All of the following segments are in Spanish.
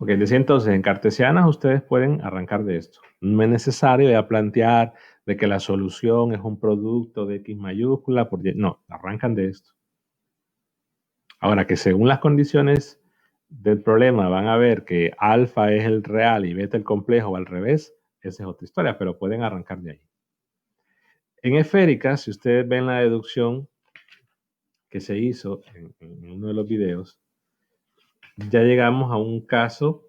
Ok, decía entonces, en cartesianas ustedes pueden arrancar de esto. No es necesario ya plantear de que la solución es un producto de X mayúscula por Y. No, arrancan de esto. Ahora que según las condiciones del problema van a ver que alfa es el real y beta el complejo o al revés, esa es otra historia, pero pueden arrancar de ahí. En esférica, si ustedes ven la deducción que se hizo en uno de los videos, ya llegamos a un caso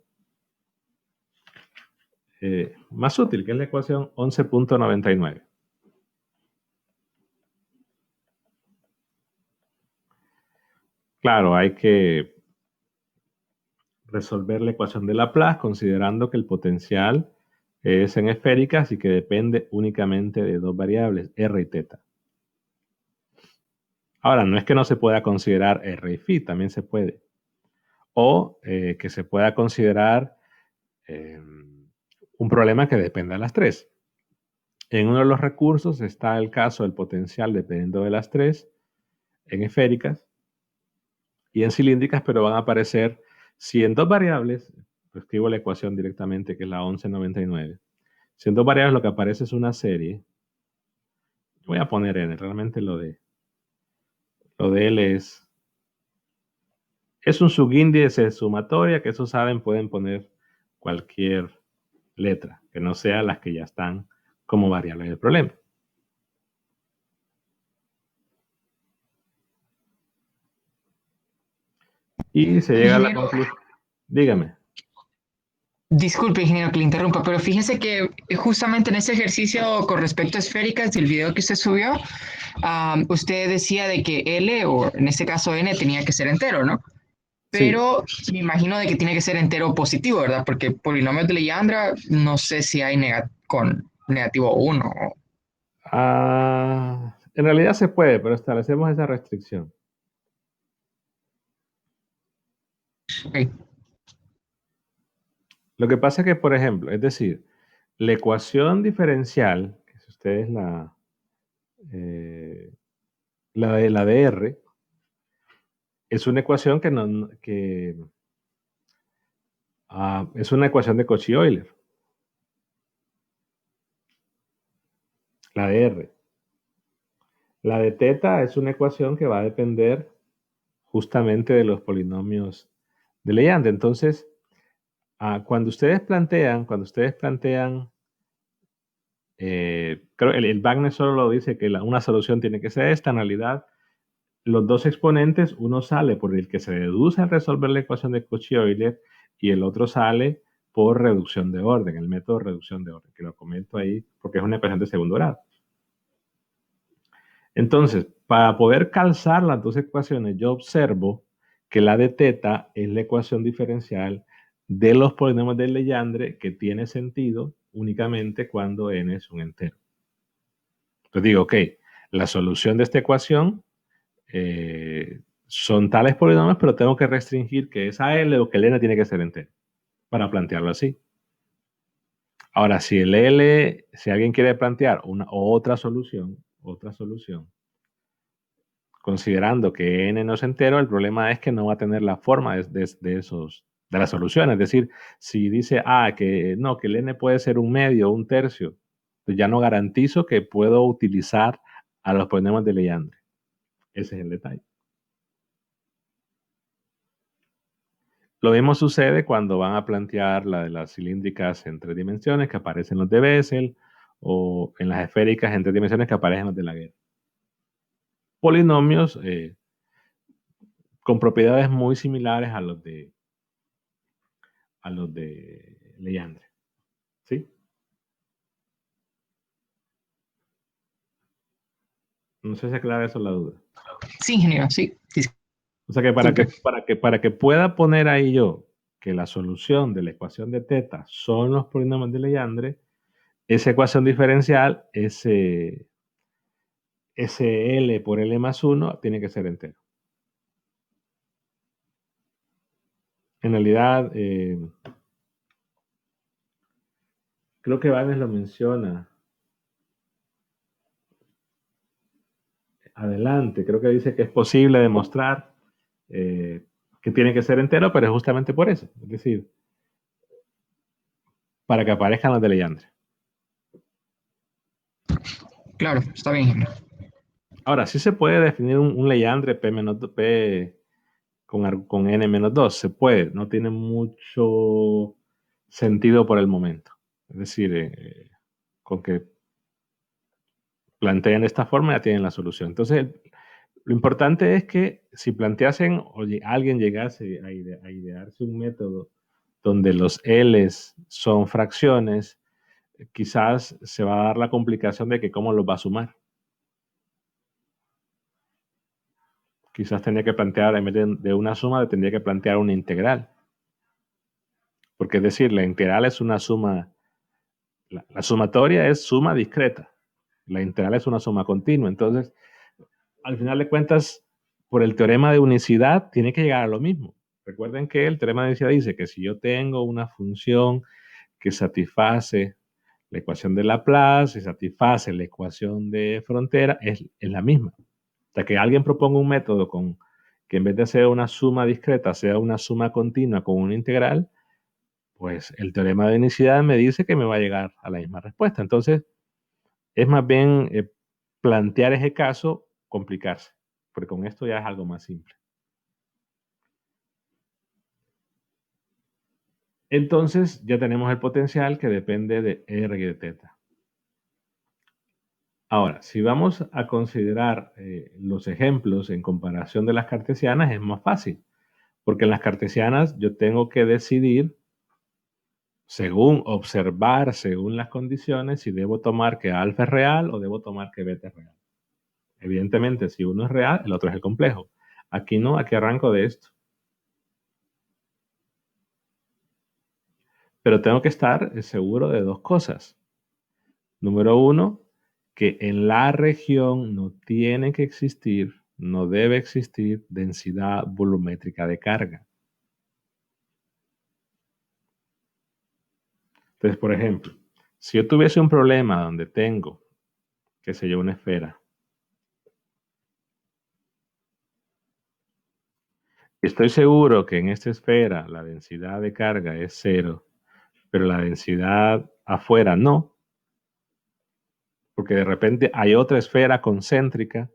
más útil, que es la ecuación 11.99. Claro, hay que resolver la ecuación de Laplace considerando que el potencial es en esféricas y que depende únicamente de dos variables, r y θ. Ahora, no es que no se pueda considerar r y phi, también se puede. O que se pueda considerar un problema que dependa de las tres. En uno de los recursos está el caso del potencial dependiendo de las tres, en esféricas y en cilíndricas, pero van a aparecer, si en dos variables, escribo la ecuación directamente, que es la 1199. Si en dos variables lo que aparece es una serie, voy a poner n, realmente lo de L es un subíndice sumatoria, que eso saben, pueden poner cualquier letra, que no sea las que ya están como variables del problema. Y se llega a la conclusión. Dígame. Disculpe, ingeniero, que le interrumpa, pero fíjese que justamente en ese ejercicio con respecto a esféricas del video que usted subió, usted decía de que L, o en este caso N, tenía que ser entero, ¿no? Sí. Pero me imagino de que tiene que ser entero positivo, ¿verdad? Porque polinomios de Legendre, no sé si hay con negativo 1. En realidad se puede, pero establecemos esa restricción. Okay. Lo que pasa es que, por ejemplo, es decir, la ecuación diferencial, que si ustedes la de R, es una ecuación es una ecuación de Cauchy-Euler, la de R. La de θ es una ecuación que va a depender justamente de los polinomios de Legendre. Entonces, cuando ustedes plantean, creo el Wagner solo lo dice que una solución tiene que ser esta, en realidad, los dos exponentes, uno sale por el que se deduce al resolver la ecuación de Cauchy-Euler y el otro sale por reducción de orden, el método de reducción de orden, que lo comento ahí porque es una ecuación de segundo grado. Entonces, para poder calzar las dos ecuaciones, yo observo que la de θ es la ecuación diferencial de los polinomios de Legendre que tiene sentido únicamente cuando n es un entero. Entonces digo, ok, la solución de esta ecuación son tales polinomios, pero tengo que restringir que esa L o que el N tiene que ser entero, para plantearlo así. Ahora, si alguien quiere plantear otra solución, considerando que n no es entero, el problema es que no va a tener la forma de la solución. Es decir, si dice, que no, que el n puede ser un medio o un tercio, pues ya no garantizo que puedo utilizar a los polinomios de Legendre. Ese es el detalle. Lo mismo sucede cuando van a plantear la de las cilíndricas en tres dimensiones que aparecen los de Bessel o en las esféricas en tres dimensiones que aparecen los de Laguerre. Polinomios con propiedades muy similares a los de Legendre. ¿Sí? No sé si aclara eso la duda. Sí, ingeniero, sí. O sea que para que pueda poner ahí yo que la solución de la ecuación de θ son los polinomios de Legendre, esa ecuación diferencial, ese L por L más 1 tiene que ser entero. En realidad, creo que Wagner lo menciona adelante. Creo que dice que es posible demostrar que tiene que ser entero, pero es justamente por eso. Es decir, para que aparezcan los de Legendre. Claro, está bien. Ahora, sí se puede definir un Legendre P con N-2. Se puede, no tiene mucho sentido por el momento. Es decir, con que planteen de esta forma ya tienen la solución. Entonces, lo importante es que si planteasen o alguien llegase a idearse un método donde los L's son fracciones, quizás se va a dar la complicación de que cómo los va a sumar. Quizás tendría que plantear, en vez de una suma, tendría que plantear una integral. Porque es decir, la integral es una suma, la sumatoria es suma discreta. La integral es una suma continua. Entonces, al final de cuentas, por el teorema de unicidad, tiene que llegar a lo mismo. Recuerden que el teorema de unicidad dice que si yo tengo una función que satisface la ecuación de Laplace y satisface la ecuación de frontera, es la misma. O sea, que alguien proponga un método que en vez de ser una suma discreta, sea una suma continua con una integral, pues el teorema de unicidad me dice que me va a llegar a la misma respuesta. Entonces, es más bien plantear ese caso, complicarse, porque con esto ya es algo más simple. Entonces, ya tenemos el potencial que depende de R y de teta. Ahora, si vamos a considerar los ejemplos en comparación de las cartesianas, es más fácil, porque en las cartesianas yo tengo que decidir, según observar, según las condiciones, si debo tomar que alfa es real o debo tomar que beta es real. Evidentemente, si uno es real, el otro es el complejo. Aquí no, aquí arranco de esto. Pero tengo que estar seguro de dos cosas. Número uno, que en la región no tiene que existir, no debe existir densidad volumétrica de carga. Entonces, por ejemplo, si yo tuviese un problema donde tengo, qué sé yo, una esfera, estoy seguro que en esta esfera la densidad de carga es 0, pero la densidad afuera no, porque de repente hay otra esfera concéntrica.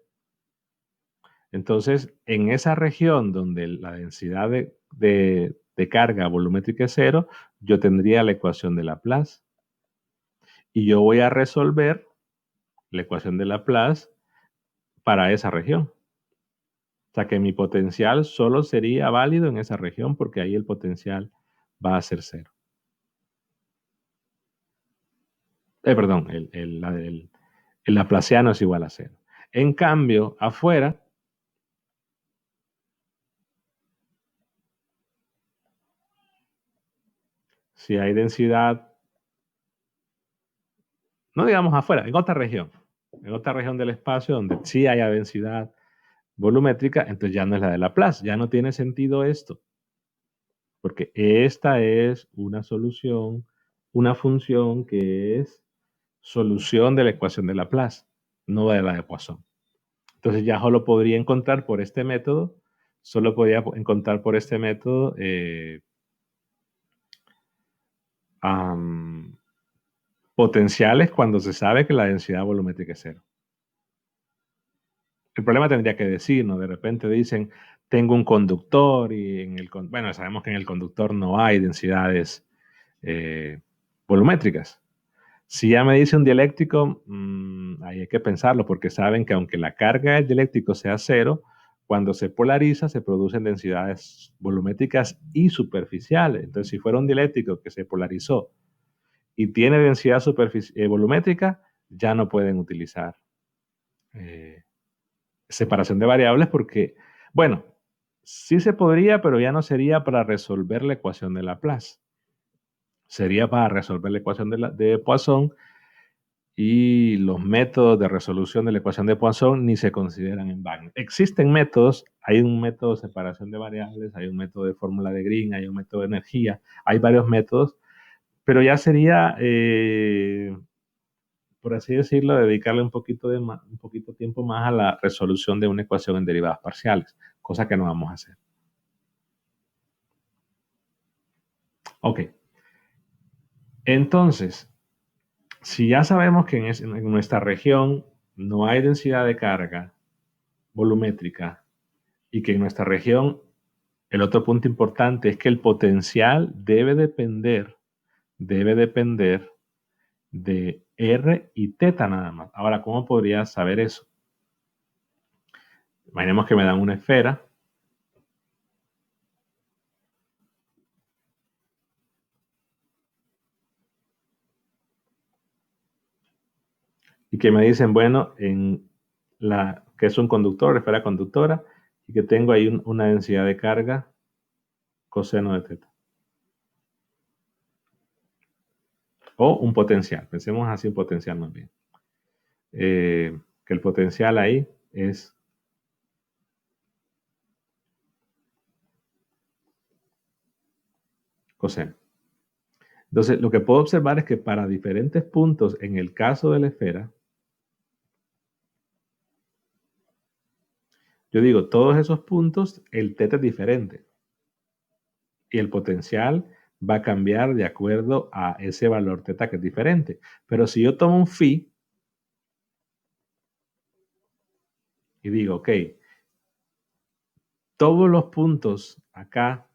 Entonces, en esa región donde la densidad de carga volumétrica es 0, yo tendría la ecuación de Laplace. Y yo voy a resolver la ecuación de Laplace para esa región. O sea que mi potencial solo sería válido en esa región porque ahí el potencial va a ser 0. Perdón, el laplaciano es igual a 0. En cambio, afuera, si hay densidad, no digamos afuera, en otra región del espacio donde sí haya densidad volumétrica, entonces ya no es la de Laplace, ya no tiene sentido esto, porque esta es una solución, una función que es solución de la ecuación de Laplace, no de la de Poisson. Entonces ya solo podría encontrar por este método, solo podría encontrar por este método potenciales cuando se sabe que la densidad volumétrica es 0. El problema tendría que decir, ¿no? De repente dicen, tengo un conductor y bueno, sabemos que en el conductor no hay densidades volumétricas. Si ya me dice un dieléctrico, ahí hay que pensarlo porque saben que aunque la carga del dieléctrico sea 0, cuando se polariza se producen densidades volumétricas y superficiales. Entonces, si fuera un dieléctrico que se polarizó y tiene densidad volumétrica, ya no pueden utilizar separación de variables porque, bueno, sí se podría, pero ya no sería para resolver la ecuación de Laplace. Sería para resolver la ecuación de Poisson y los métodos de resolución de la ecuación de Poisson ni se consideran en Wagner. Existen métodos, hay un método de separación de variables, hay un método de fórmula de Green, hay un método de energía, hay varios métodos, pero ya sería, por así decirlo, dedicarle un poquito tiempo más a la resolución de una ecuación en derivadas parciales, cosa que no vamos a hacer. Ok. Entonces, si ya sabemos que en nuestra región no hay densidad de carga volumétrica y que en nuestra región el otro punto importante es que el potencial debe depender de R y teta nada más. Ahora, ¿cómo podría saber eso? Imaginemos que me dan una esfera y que me dicen, bueno, que es un conductor, esfera conductora, y que tengo ahí una densidad de carga coseno de teta. O un potencial, pensemos así un potencial más bien. Que el potencial ahí es coseno. Entonces, lo que puedo observar es que para diferentes puntos, en el caso de la esfera, yo digo, todos esos puntos, el teta es diferente. Y el potencial va a cambiar de acuerdo a ese valor teta que es diferente. Pero si yo tomo un phi y digo, ok, todos los puntos acá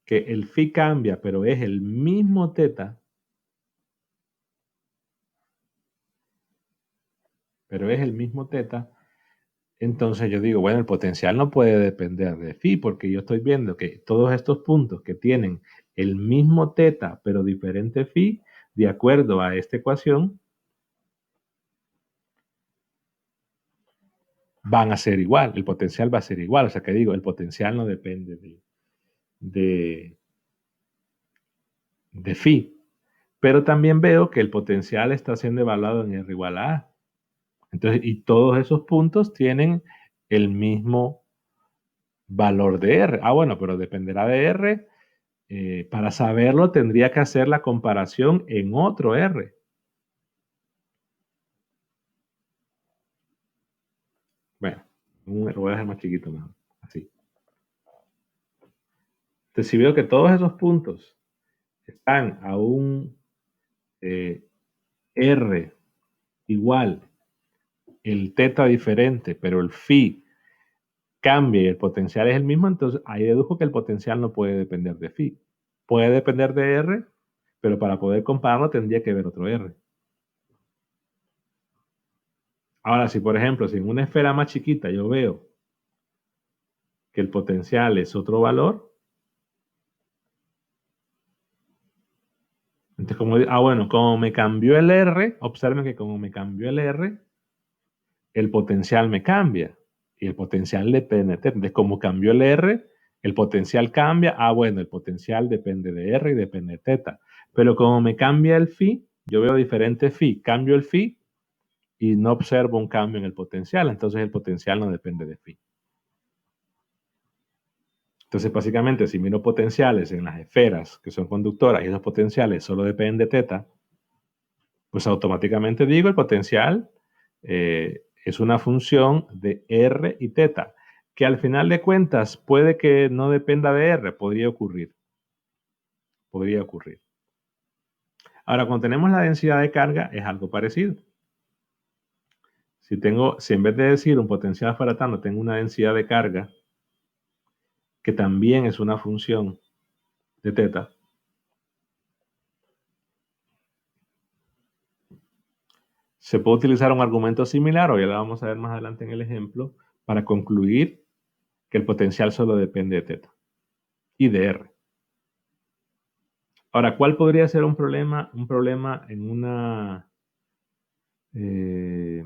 que el phi cambia, pero es el mismo teta, entonces yo digo, bueno, el potencial no puede depender de phi, porque yo estoy viendo que todos estos puntos que tienen el mismo teta, pero diferente phi, de acuerdo a esta ecuación, van a ser igual, el potencial va a ser igual. O sea que digo, el potencial no depende de, de phi. Pero también veo que el potencial está siendo evaluado en R igual a A. Entonces, y todos esos puntos tienen el mismo valor de R. Ah, bueno, pero dependerá de R. Para saberlo tendría que hacer la comparación en otro R. Bueno, lo voy a dejar más chiquito mejor. Así. Entonces, si veo que todos esos puntos están a un R igual, el teta diferente, pero el phi cambia y el potencial es el mismo, entonces ahí dedujo que el potencial no puede depender de phi. Puede depender de R, pero para poder compararlo tendría que ver otro R. Ahora, si por ejemplo, si en una esfera más chiquita yo veo que el potencial es otro valor, entonces como me cambió el R, observen que como me cambió el R, el potencial me cambia. Y el potencial depende. Entonces, como cambió el R, el potencial cambia. Ah, bueno, el potencial depende de R y depende de teta. Pero como me cambia el phi, yo veo diferente phi. Cambio el phi y no observo un cambio en el potencial. Entonces el potencial no depende de phi. Entonces, básicamente, si miro potenciales en las esferas que son conductoras y esos potenciales solo dependen de teta, pues automáticamente digo el potencial es una función de R y teta, que al final de cuentas puede que no dependa de R, podría ocurrir. Podría ocurrir. Ahora, cuando tenemos la densidad de carga, es algo parecido. Si en vez de decir un potencial aferatano, tengo una densidad de carga, que también es una función de teta, se puede utilizar un argumento similar, o ya lo vamos a ver más adelante en el ejemplo, para concluir que el potencial solo depende de teta y de R. Ahora, ¿cuál podría ser un problema? Un problema en una eh,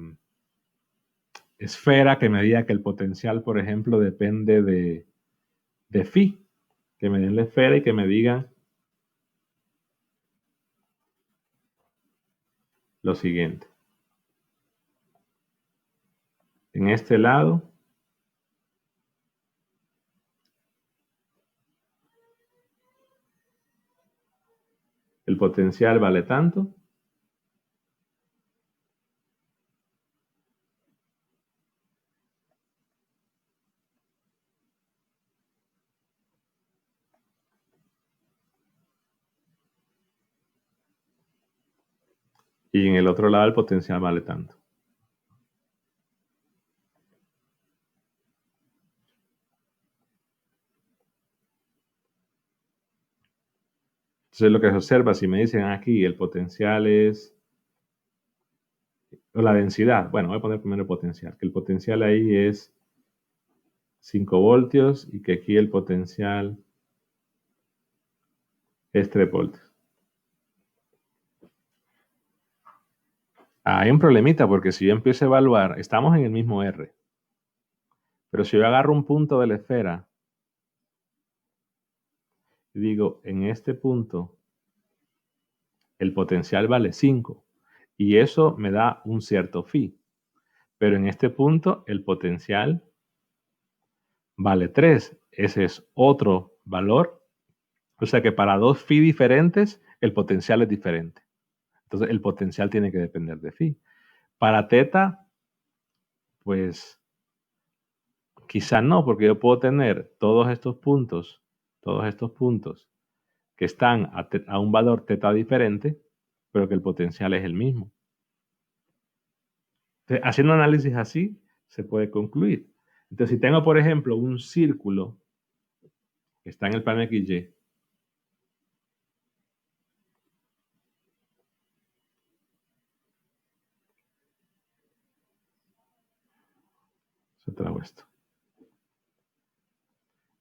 esfera que me diga que el potencial, por ejemplo, depende de phi. Que me den la esfera y que me digan lo siguiente. En este lado, el potencial vale tanto. Y en el otro lado el potencial vale tanto. Entonces lo que se observa, si me dicen aquí el potencial es, o la densidad, bueno, voy a poner primero el potencial, que el potencial ahí es 5 voltios y que aquí el potencial es 3 voltios. Hay un problemita porque si yo empiezo a evaluar, estamos en el mismo R, pero si yo agarro un punto de la esfera y digo, en este punto el potencial vale 5 y eso me da un cierto phi, pero en este punto el potencial vale 3, ese es otro valor, o sea que para dos phi diferentes el potencial es diferente. Entonces el potencial tiene que depender de phi. Para teta, pues quizá no, porque yo puedo tener todos estos puntos que están a un valor teta diferente, pero que el potencial es el mismo. Entonces, haciendo un análisis así, se puede concluir. Entonces, si tengo, por ejemplo, un círculo que está en el plano XY, se trago esto.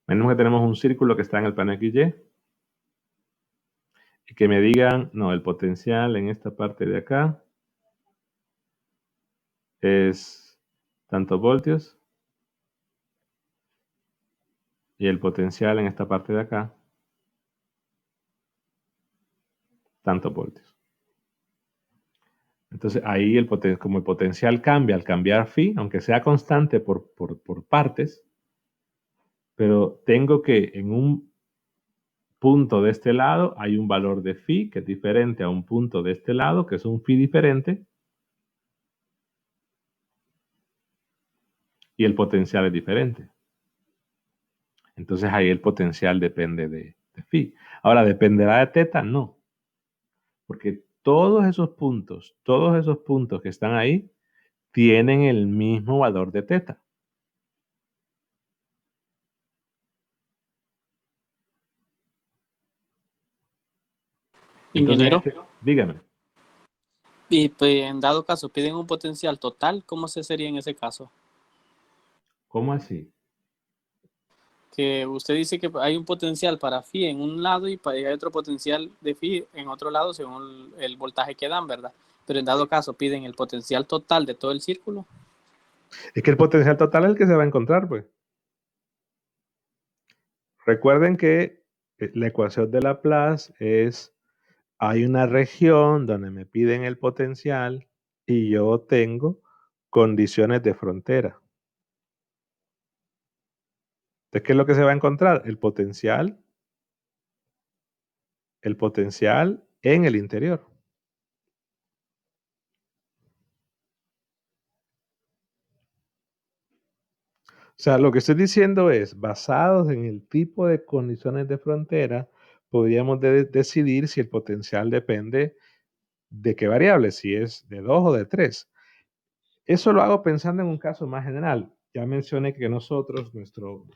Menos que tenemos un círculo que está en el plano XY y que me digan, no, el potencial en esta parte de acá es tantos voltios y el potencial en esta parte de acá, tantos voltios. Entonces ahí como el potencial cambia al cambiar phi, aunque sea constante por partes, pero tengo que en un punto de este lado hay un valor de phi que es diferente a un punto de este lado, que es un phi diferente, y el potencial es diferente. Entonces ahí el potencial depende de phi. Ahora, ¿dependerá de teta? No. Porque todos esos puntos que están ahí, tienen el mismo valor de teta. Ingeniero, Entonces, dígame, y pues en dado caso piden un potencial total, ¿cómo se sería en ese caso? ¿cómo así? Que usted dice que hay un potencial para phi en un lado y hay otro potencial de phi en otro lado según el voltaje que dan, ¿verdad? Pero en dado caso piden el potencial total de todo el círculo. Es que el potencial total es el que se va a encontrar, pues. Recuerden que la ecuación de Laplace es, hay una región donde me piden el potencial y yo tengo condiciones de frontera. Entonces, ¿qué es lo que se va a encontrar? El potencial en el interior. O sea, lo que estoy diciendo es, basados en el tipo de condiciones de frontera, podríamos decidir si el potencial depende de qué variable, si es de 2 o de 3. Eso lo hago pensando en un caso más general. Ya mencioné que nosotros, nuestros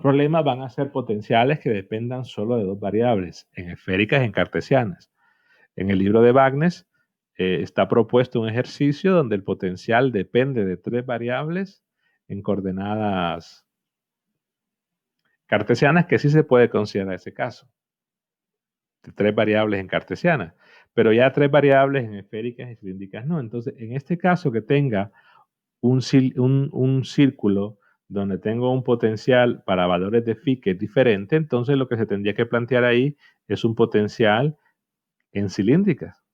problemas van a ser potenciales que dependan solo de dos variables, en esféricas y en cartesianas. En el libro de Wagner está propuesto un ejercicio donde el potencial depende de tres variables en coordenadas cartesianas, que sí se puede considerar ese caso. De tres variables en cartesianas, pero ya tres variables en esféricas y cilíndricas no. Entonces, en este caso que tenga un círculo donde tengo un potencial para valores de phi que es diferente, entonces lo que se tendría que plantear ahí es un potencial en cilíndricas,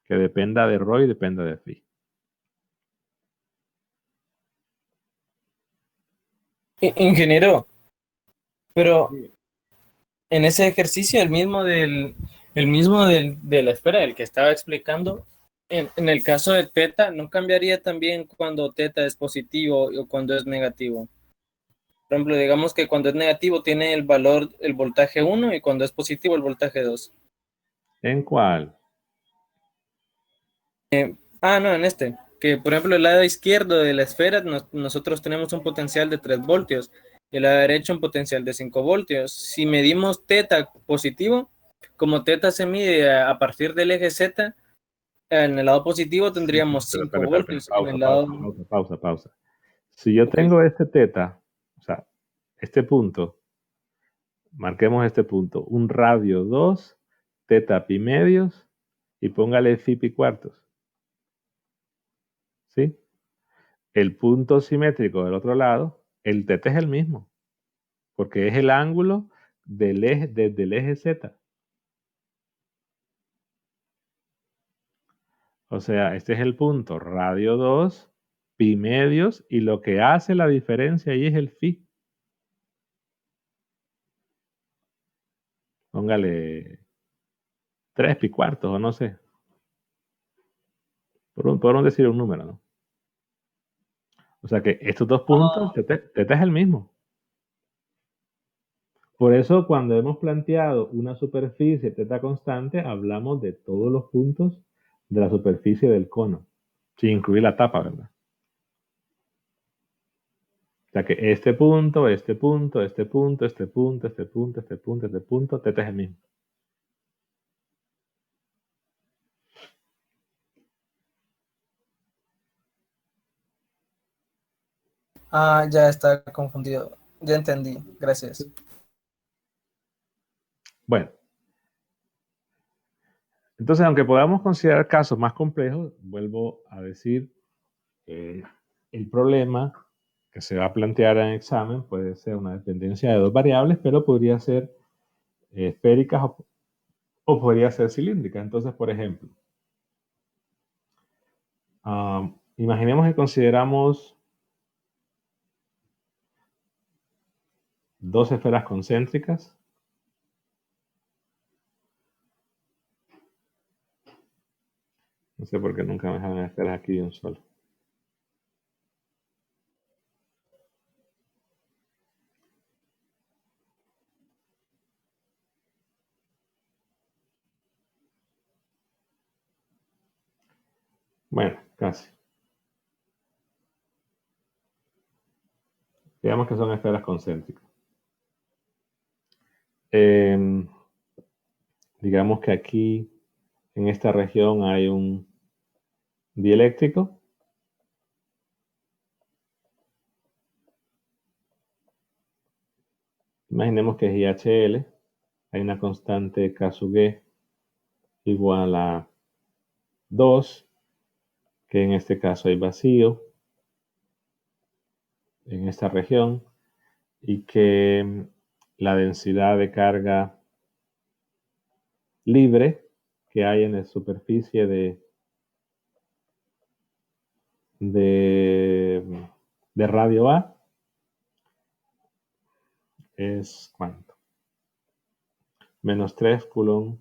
que dependa de ρ y dependa de phi. Ingeniero, pero en ese ejercicio, el mismo de la esfera, el que estaba explicando, en el caso de teta, ¿no cambiaría también cuando teta es positivo o cuando es negativo? Por ejemplo, digamos que cuando es negativo tiene el valor, el voltaje 1 y cuando es positivo el voltaje 2. ¿En cuál? No, en este. Que por ejemplo el lado izquierdo de la esfera nosotros tenemos un potencial de 3 voltios y el lado derecho un potencial de 5 voltios. Si medimos teta positivo, como teta se mide a partir del eje Z, en el lado positivo tendríamos Pero 5 espera, voltios. En el lado... pausa. Si yo Ok. tengo este teta, o sea, este punto, marquemos este punto, un radio 2, teta pi medios, y póngale phi pi cuartos. ¿Sí? El punto simétrico del otro lado, el teta es el mismo, porque es el ángulo del eje, desde el eje Z. O sea, este es el punto, radio 2, pi medios, y lo que hace la diferencia ahí es el phi. Póngale 3 pi cuartos, o no sé. Por un decir un número, ¿no? O sea que estos dos puntos, teta es el mismo. Por eso cuando hemos planteado una superficie teta constante, hablamos de todos los puntos de la superficie del cono, sin incluir la tapa, ¿verdad? O sea que este punto, este punto, este punto, este punto, este punto, este punto, este punto, teta es el mismo. Ya está confundido. Ya entendí. Gracias. Bueno, entonces aunque podamos considerar casos más complejos, vuelvo a decir, el problema que se va a plantear en examen puede ser una dependencia de dos variables, pero podría ser esféricas o podría ser cilíndrica. Entonces, por ejemplo, imaginemos que consideramos dos esferas concéntricas. No sé por qué nunca me dejan esferas aquí de un solo. Bueno, casi. Digamos que son esferas concéntricas. Digamos que aquí, en esta región, hay un dieléctrico. Imaginemos que es IHL. Hay una constante K sub G igual a 2, que en este caso hay vacío en esta región y que la densidad de carga libre que hay en la superficie de radio A es ¿cuánto? Menos 3 coulomb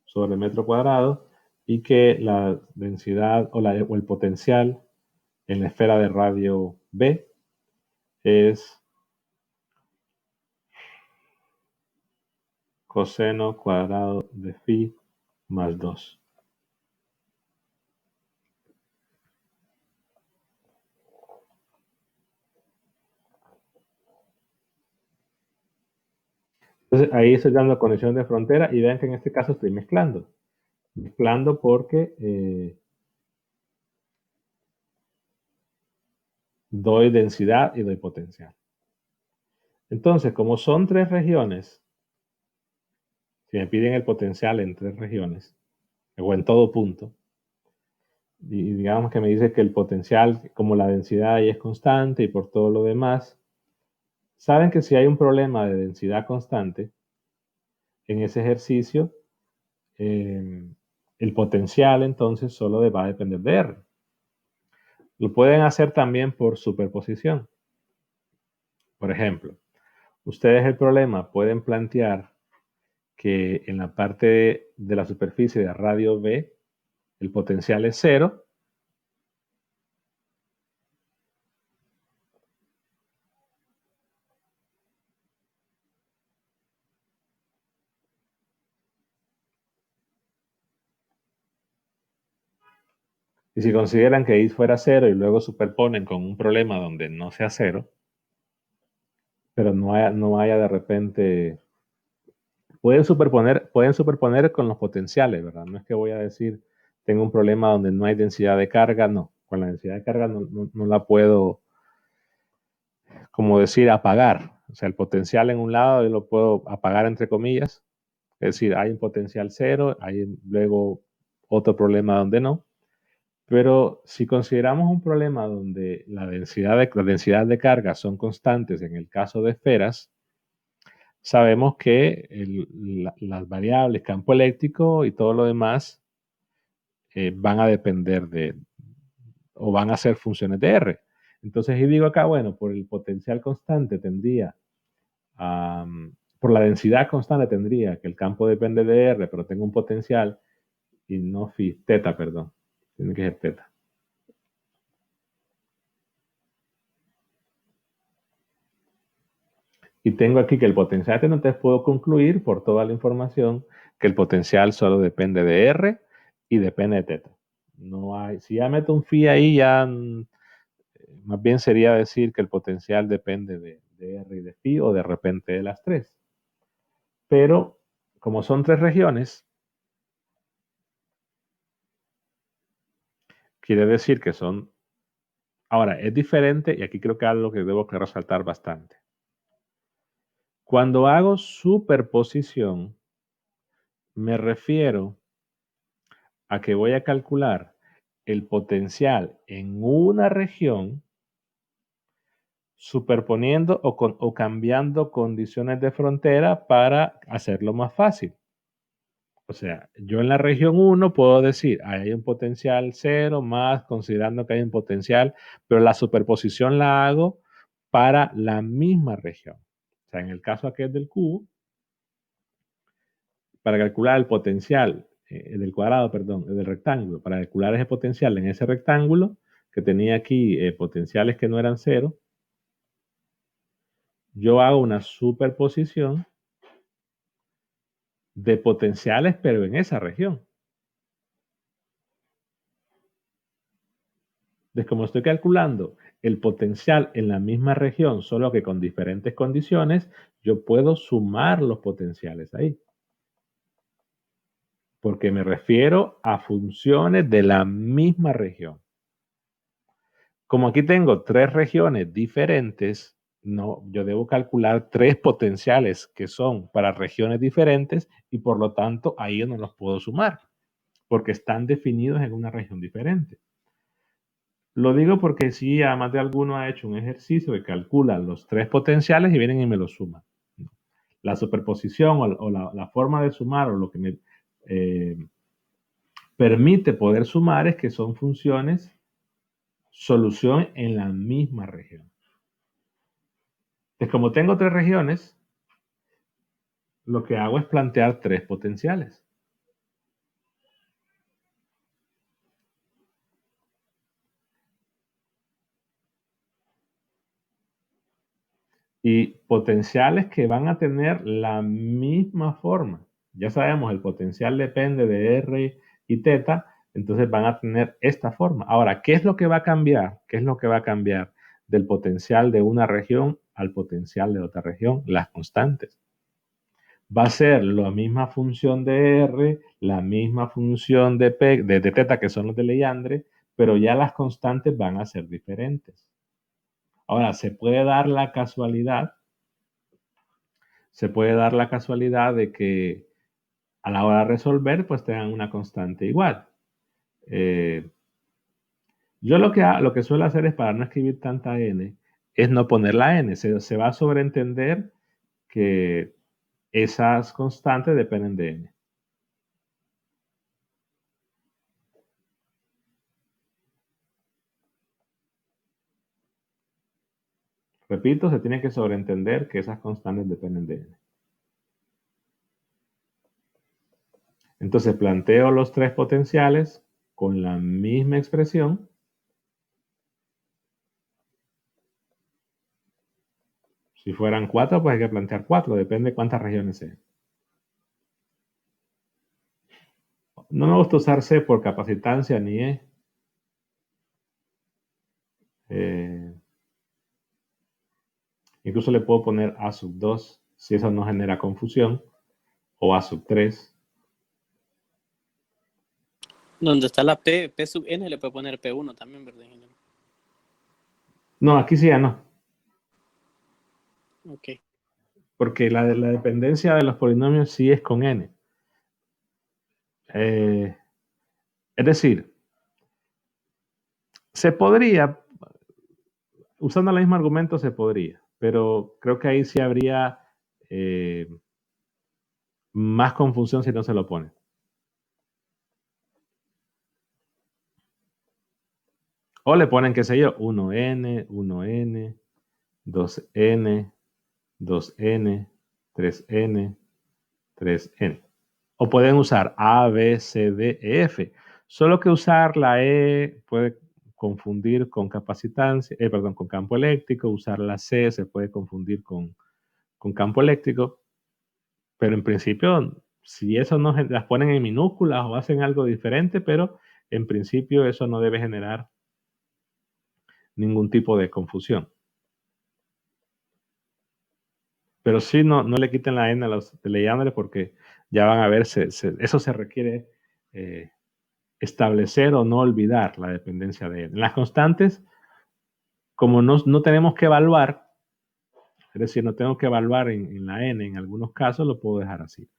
sobre metro cuadrado y que la densidad o el potencial en la esfera de radio B es coseno cuadrado de phi más 2. Entonces ahí estoy dando condición de frontera y vean que en este caso estoy mezclando. Mezclando porque doy densidad y doy potencial. Entonces, como son tres regiones, si me piden el potencial en tres regiones, o en todo punto, y digamos que me dice que el potencial, como la densidad ahí es constante y por todo lo demás, saben que si hay un problema de densidad constante en ese ejercicio, el potencial entonces solo va a depender de R. Lo pueden hacer también por superposición. Por ejemplo, ustedes el problema pueden plantear que en la parte de la superficie de radio B el potencial es 0. Y si consideran que y fuera cero y luego superponen con un problema donde no sea cero, pero no haya de repente... pueden superponer con los potenciales, ¿verdad? No es que voy a decir, tengo un problema donde no hay densidad de carga, no. Con la densidad de carga no la puedo, como decir, apagar. O sea, el potencial en un lado yo lo puedo apagar entre comillas. Es decir, hay un potencial cero, hay luego otro problema donde no. Pero si consideramos un problema donde la densidad de carga son constantes en el caso de esferas, sabemos que las variables, campo eléctrico y todo lo demás van a depender o van a ser funciones de R. Entonces, y digo acá, bueno, por el potencial constante tendría, por la densidad constante tendría que el campo depende de R, pero tengo un potencial y no phi, teta, perdón. Tiene que ser teta. Y tengo aquí que el potencial, entonces puedo concluir por toda la información que el potencial solo depende de R y depende de teta. No hay, si ya meto un phi ahí, ya más bien sería decir que el potencial depende de R y de phi o de repente de las tres. Pero como son tres regiones, quiere decir que son... Ahora, es diferente y aquí creo que es algo que debo resaltar bastante. Cuando hago superposición, me refiero a que voy a calcular el potencial en una región superponiendo o cambiando condiciones de frontera para hacerlo más fácil. O sea, yo en la región 1 puedo decir, hay un potencial 0 más considerando que hay un potencial, pero la superposición la hago para la misma región. O sea, en el caso aquel del cubo, para calcular el potencial del cuadrado, perdón, del rectángulo, para calcular ese potencial en ese rectángulo, que tenía aquí potenciales que no eran 0, yo hago una superposición de potenciales, pero en esa región. Entonces, como estoy calculando el potencial en la misma región, solo que con diferentes condiciones, yo puedo sumar los potenciales ahí. Porque me refiero a funciones de la misma región. Como aquí tengo tres regiones diferentes, no, yo debo calcular tres potenciales que son para regiones diferentes y por lo tanto ahí yo no los puedo sumar porque están definidos en una región diferente. Lo digo porque si además de alguno ha hecho un ejercicio que calcula los tres potenciales y vienen y me los suman. La superposición o la forma de sumar o lo que me permite poder sumar es que son funciones solución en la misma región. Entonces, como tengo tres regiones, lo que hago es plantear tres potenciales. Y potenciales que van a tener la misma forma. Ya sabemos, el potencial depende de R y teta, entonces van a tener esta forma. Ahora, ¿qué es lo que va a cambiar? ¿Qué es lo que va a cambiar del potencial de una región al potencial de otra región? Las constantes. Va a ser la misma función de R, la misma función de teta, que son los de Legendre, pero ya las constantes van a ser diferentes. Ahora, se puede dar la casualidad de que a la hora de resolver, pues tengan una constante igual. Yo lo que suelo hacer es, para no escribir tanta n, es no poner la n. Se va a sobreentender que esas constantes dependen de n. Repito, se tiene que sobreentender que esas constantes dependen de n. Entonces planteo los tres potenciales con la misma expresión. Si fueran 4, pues hay que plantear 4, depende de cuántas regiones sean. No me gusta usar C por capacitancia ni E, Incluso le puedo poner A sub 2 si eso no genera confusión, o A sub 3. Donde está la P sub n le puede poner P1 también, ¿verdad, ingeniero? No, aquí sí ya no. Ok. Porque la dependencia de los polinomios sí es con n. Es decir, se podría, usando el mismo argumento se podría, pero creo que ahí sí habría más confusión si no se lo pone. O le ponen, qué sé yo, 1n, 1n, 2n, 2n, 3n, 3n. O pueden usar A, B, C, D, E, F. Solo que usar la E puede confundir con capacitancia, perdón, con campo eléctrico. Usar la C se puede confundir con campo eléctrico. Pero en principio, si eso no las ponen en minúsculas o hacen algo diferente, pero en principio eso no debe generar ningún tipo de confusión. Pero sí, no le quiten la N a los telellamadores porque ya van a ver, eso se requiere establecer o no olvidar la dependencia de N. En las constantes, como no tenemos que evaluar, es decir, no tengo que evaluar en la N, en algunos casos lo puedo dejar así.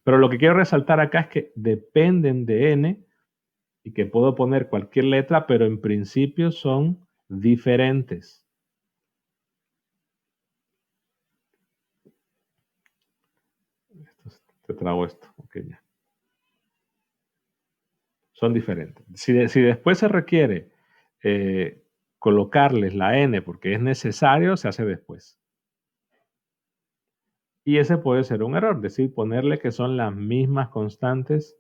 Pero lo que quiero resaltar acá es que dependen de N y que puedo poner cualquier letra, pero en principio son diferentes. Te trago esto. Ok, ya. Son diferentes. Si después se requiere colocarles la N porque es necesario, se hace después. Y ese puede ser un error, es decir, ponerle que son las mismas constantes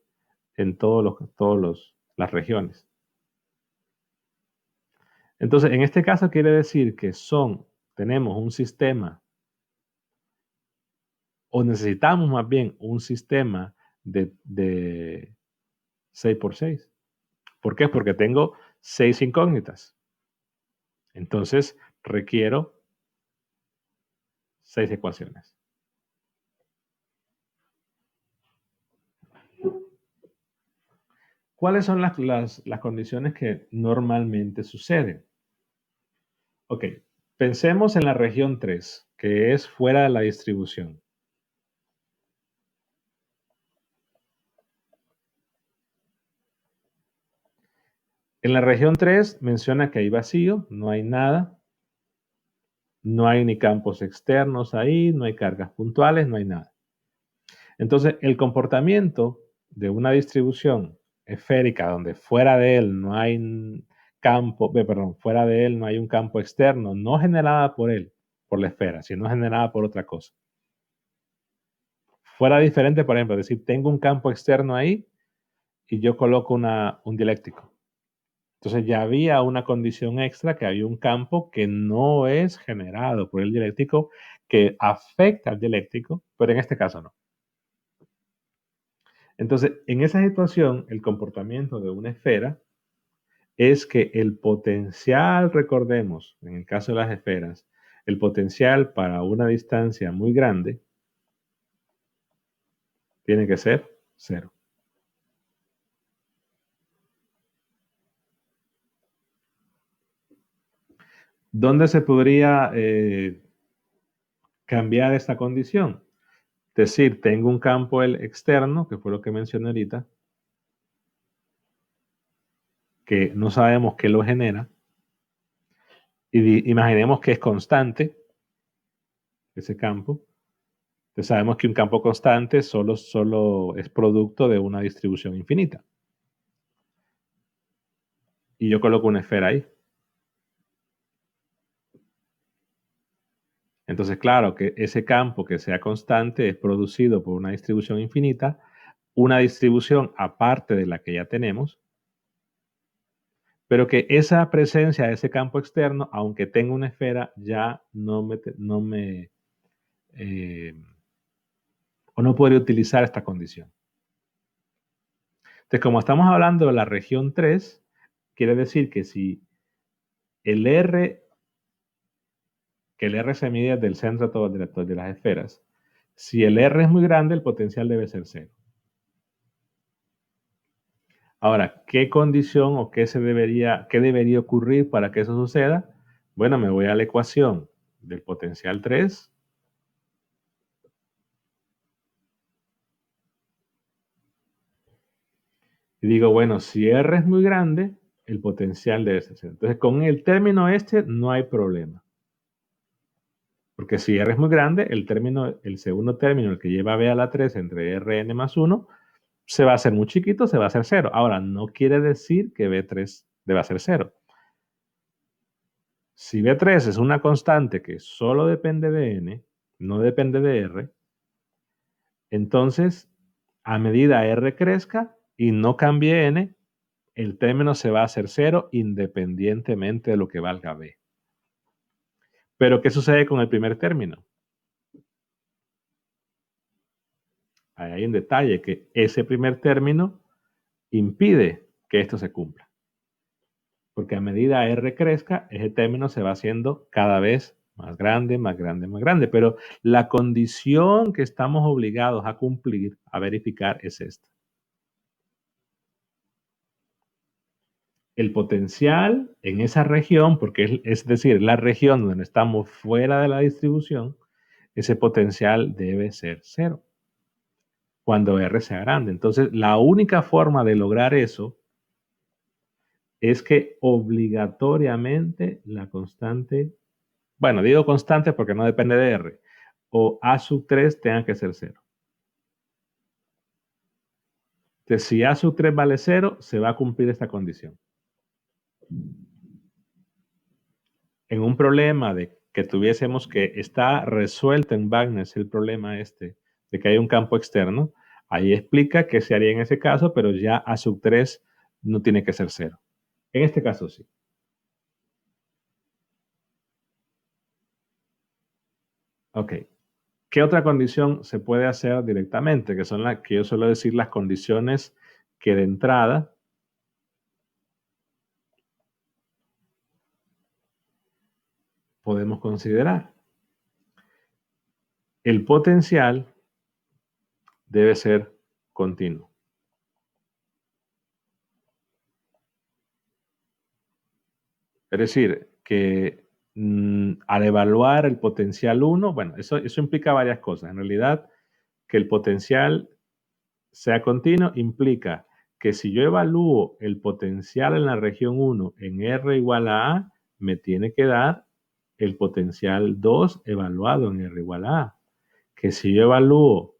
en todas las regiones. Entonces, en este caso quiere decir que tenemos un sistema, o necesitamos más bien un sistema de 6 por 6. ¿Por qué? Porque tengo 6 incógnitas. Entonces, requiero 6 ecuaciones. ¿Cuáles son las condiciones que normalmente suceden? Ok, pensemos en la región 3, que es fuera de la distribución. En la región 3 menciona que hay vacío, no hay nada, no hay ni campos externos ahí, no hay cargas puntuales, no hay nada. Entonces, el comportamiento de una distribución esférica donde fuera de él no hay fuera de él no hay un campo externo, no generada por él, por la esfera, sino generada por otra cosa. Fuera diferente, por ejemplo, es decir, tengo un campo externo ahí y yo coloco un dieléctrico. Entonces ya había una condición extra, que había un campo que no es generado por el dieléctrico, que afecta al dieléctrico, pero en este caso no. Entonces, en esa situación, el comportamiento de una esfera es que el potencial, recordemos, en el caso de las esferas, el potencial para una distancia muy grande tiene que ser 0. ¿Dónde se podría cambiar esta condición? Es decir, tengo un campo externo, que fue lo que mencioné ahorita, que no sabemos qué lo genera, y imaginemos que es constante ese campo. Entonces sabemos que un campo constante solo es producto de una distribución infinita. Y yo coloco una esfera ahí. Entonces, claro que ese campo que sea constante es producido por una distribución infinita, una distribución aparte de la que ya tenemos, pero que esa presencia de ese campo externo, aunque tenga una esfera, ya no podría utilizar esta condición. Entonces, como estamos hablando de la región 3, quiere decir que si el R, que el R se mide del centro de las esferas. Si el R es muy grande, el potencial debe ser 0. Ahora, ¿qué condición o qué debería ocurrir para que eso suceda? Bueno, me voy a la ecuación del potencial 3. Y digo, bueno, si R es muy grande, el potencial debe ser 0. Entonces, con el término este no hay problema. Porque si R es muy grande, el segundo término, el que lleva B a la 3 entre Rn más 1, se va a hacer muy chiquito, se va a hacer 0. Ahora, no quiere decir que B3 deba ser 0. Si B3 es una constante que solo depende de N, no depende de R, entonces, a medida R crezca y no cambie N, el término se va a hacer 0 independientemente de lo que valga B. Pero, ¿qué sucede con el primer término? Ahí hay un detalle, que ese primer término impide que esto se cumpla. Porque a medida R crezca, ese término se va haciendo cada vez más grande, más grande, más grande. Pero la condición que estamos obligados a cumplir, a verificar, es esta. El potencial en esa región, porque es decir, la región donde estamos fuera de la distribución, ese potencial debe ser 0 cuando R sea grande. Entonces, la única forma de lograr eso es que obligatoriamente la constante, bueno, digo constante porque no depende de R, o A sub 3 tenga que ser 0. Entonces, si A sub 3 vale 0, se va a cumplir esta condición. En un problema de que tuviésemos que está resuelto en Wagner el problema este, de que hay un campo externo, ahí explica qué se haría en ese caso, pero ya A sub 3 no tiene que ser 0. En este caso sí. Ok. ¿Qué otra condición se puede hacer directamente? Que son las que yo suelo decir las condiciones que de entrada podemos considerar. El potencial debe ser continuo. Es decir, que al evaluar el potencial 1, bueno, eso implica varias cosas. En realidad, que el potencial sea continuo implica que si yo evalúo el potencial en la región 1 en R igual a, me tiene que dar el potencial 2 evaluado en R igual a. Que si yo evalúo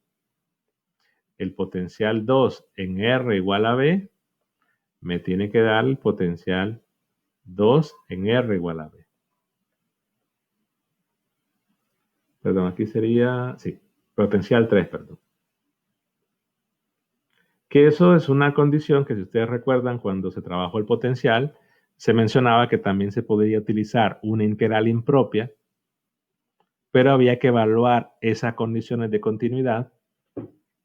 el potencial 2 en R igual a B, me tiene que dar el potencial 2 en R igual a B. Perdón, aquí sería, sí, potencial 3, perdón. Que eso es una condición que, si ustedes recuerdan, cuando se trabajó el potencial, se mencionaba que también se podría utilizar una integral impropia, pero había que evaluar esas condiciones de continuidad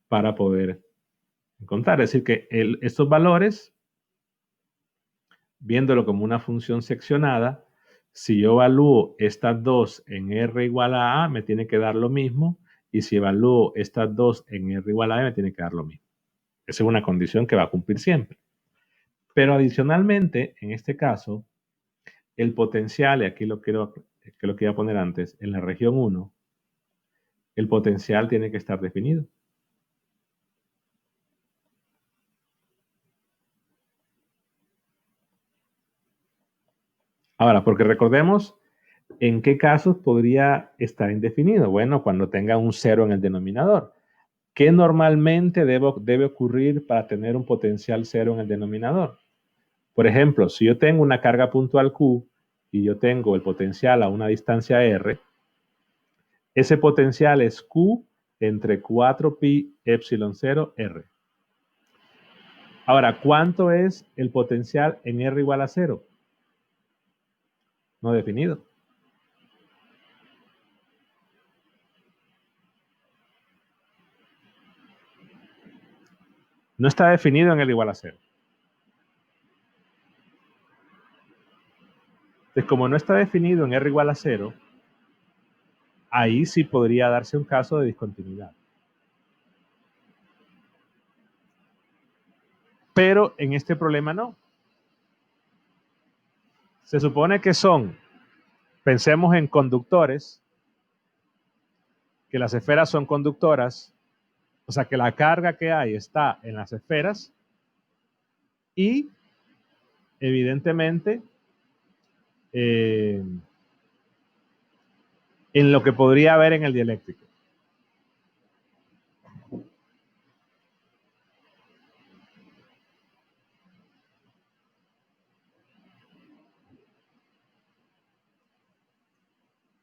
para poder encontrar. Es decir, que estos valores, viéndolo como una función seccionada, si yo evalúo estas dos en R igual a, me tiene que dar lo mismo, y si evalúo estas dos en R igual a, me tiene que dar lo mismo. Esa es una condición que va a cumplir siempre. Pero adicionalmente, en este caso, el potencial, y aquí lo quería poner antes, en la región 1, el potencial tiene que estar definido. Ahora, porque recordemos en qué casos podría estar indefinido. Bueno, cuando tenga un 0 en el denominador. ¿Qué normalmente debe ocurrir para tener un potencial 0 en el denominador? Por ejemplo, si yo tengo una carga puntual Q y yo tengo el potencial a una distancia R, ese potencial es Q entre 4pi epsilon 0 R. Ahora, ¿cuánto es el potencial en R igual a 0? No definido. No está definido en R igual a 0. Entonces, como no está definido en R igual a 0, ahí sí podría darse un caso de discontinuidad. Pero en este problema no. Se supone que pensemos en conductores, que las esferas son conductoras, o sea que la carga que hay está en las esferas y evidentemente en lo que podría haber en el dieléctrico.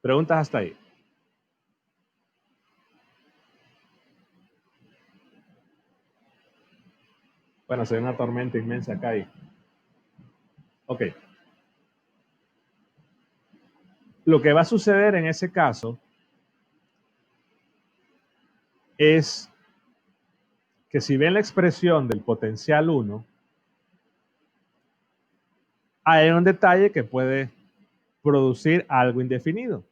Preguntas hasta ahí. Bueno, se ve una tormenta inmensa acá ahí. Ok. Lo que va a suceder en ese caso es que si ven la expresión del potencial 1, hay un detalle que puede producir algo indefinido.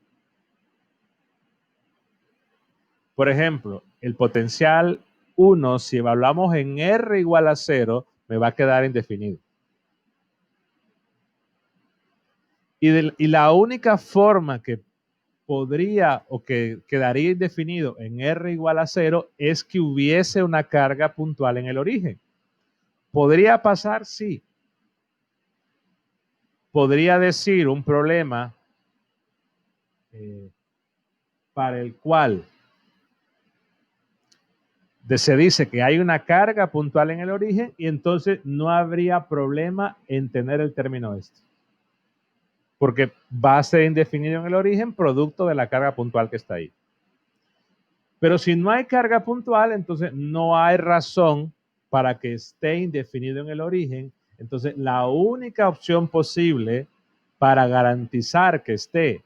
Por ejemplo, el potencial 1, si evaluamos en R igual a 0, me va a quedar indefinido. Y la única forma que podría o que quedaría indefinido en R igual a 0 es que hubiese una carga puntual en el origen. ¿Podría pasar? Sí. Podría decir un problema para el cual se dice que hay una carga puntual en el origen y entonces no habría problema en tener el término este. Porque va a ser indefinido en el origen producto de la carga puntual que está ahí. Pero si no hay carga puntual, entonces no hay razón para que esté indefinido en el origen. Entonces la única opción posible para garantizar que esté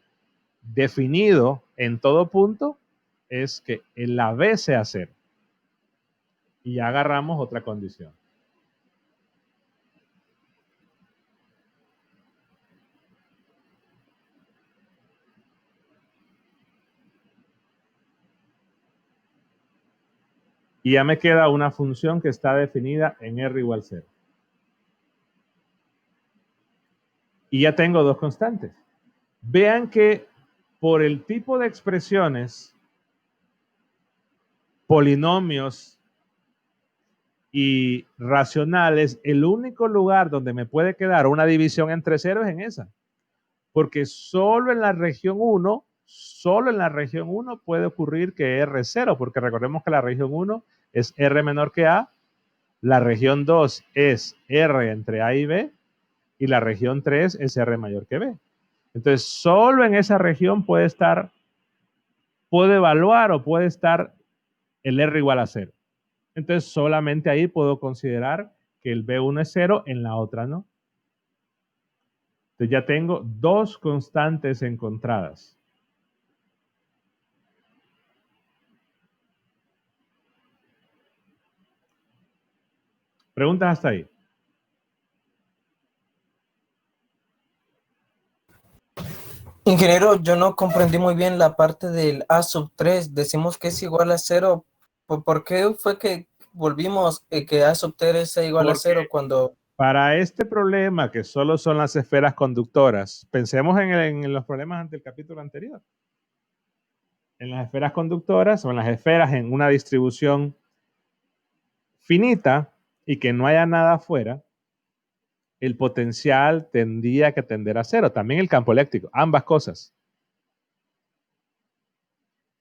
definido en todo punto es que la B sea 0. Y ya agarramos otra condición. Y ya me queda una función que está definida en R igual 0. Y ya tengo dos constantes. Vean que por el tipo de expresiones, polinomios y racionales, el único lugar donde me puede quedar una división entre ceros es en esa. Porque solo en la región 1 puede ocurrir que R es 0, porque recordemos que la región 1 es R menor que A, la región 2 es R entre A y B, y la región 3 es R mayor que B. Entonces, solo en esa región puede evaluar o puede estar el R igual a 0. Entonces, solamente ahí puedo considerar que el B1 es 0, en la otra no. Entonces, ya tengo dos constantes encontradas. ¿Preguntas hasta ahí? Ingeniero, yo no comprendí muy bien la parte del A sub 3. Decimos que es igual a 0. ¿Por qué fue que volvimos que A sub 3 sea igual a 0 cuando... Para este problema, que solo son las esferas conductoras, pensemos en los problemas ante el capítulo anterior. En las esferas conductoras o en las esferas en una distribución finita y que no haya nada afuera, el potencial tendría que tender a 0. También el campo eléctrico, ambas cosas.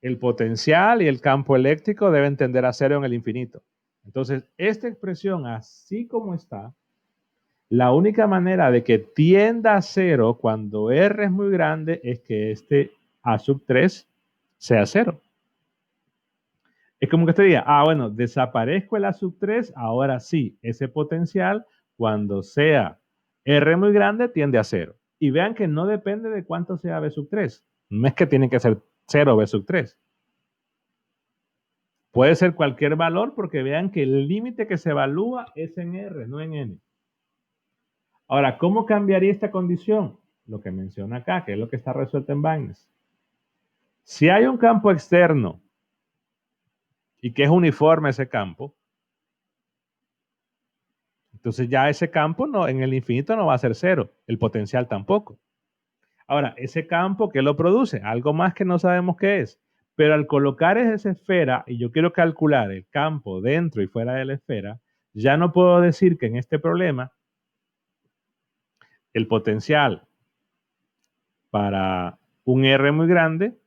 El potencial y el campo eléctrico deben tender a 0 en el infinito. Entonces, esta expresión, así como está, la única manera de que tienda a 0 cuando R es muy grande es que este A sub 3 sea 0. Es como que usted diga, bueno, desaparezco el A sub 3, ahora sí, ese potencial cuando sea R muy grande tiende a 0. Y vean que no depende de cuánto sea B sub 3. No es que tiene que ser 0 B sub 3. Puede ser cualquier valor porque vean que el límite que se evalúa es en R, no en N. Ahora, ¿cómo cambiaría esta condición? lo que menciona acá, que es lo que está resuelto en Bagnes. Si hay un campo externo y que es uniforme ese campo, entonces ya ese campo no, en el infinito no va a ser cero, el potencial tampoco. Ahora, ese campo, ¿qué lo produce? Algo más que no sabemos qué es. Pero al colocar esa esfera, y yo quiero calcular el campo dentro y fuera de la esfera, ya no puedo decir que en este problema el potencial para un R muy grande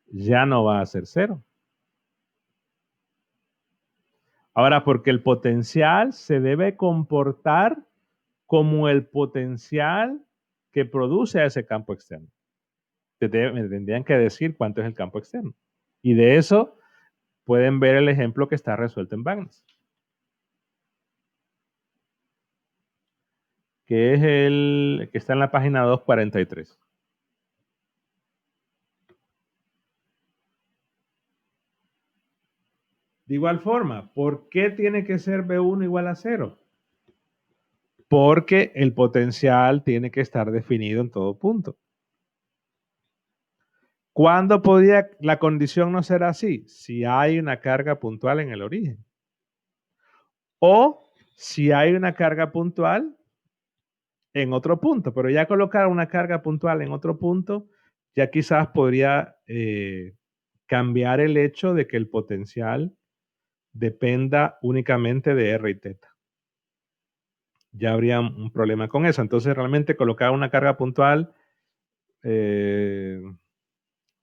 ya no va a ser cero. Ahora, porque el potencial se debe comportar como el potencial que produce ese campo externo. Me tendrían que decir cuánto es el campo externo. Y de eso pueden ver el ejemplo que está resuelto en Bagnes, que es el que está en la página 243. De igual forma, ¿por qué tiene que ser B1 igual a 0? Porque el potencial tiene que estar definido en todo punto. ¿Cuándo podría la condición no ser así? Si hay una carga puntual en el origen. O si hay una carga puntual en otro punto. Pero ya colocar una carga puntual en otro punto, ya quizás podría cambiar el hecho de que el potencial dependa únicamente de R y teta. Ya habría un problema con eso. Entonces, realmente colocar una carga puntual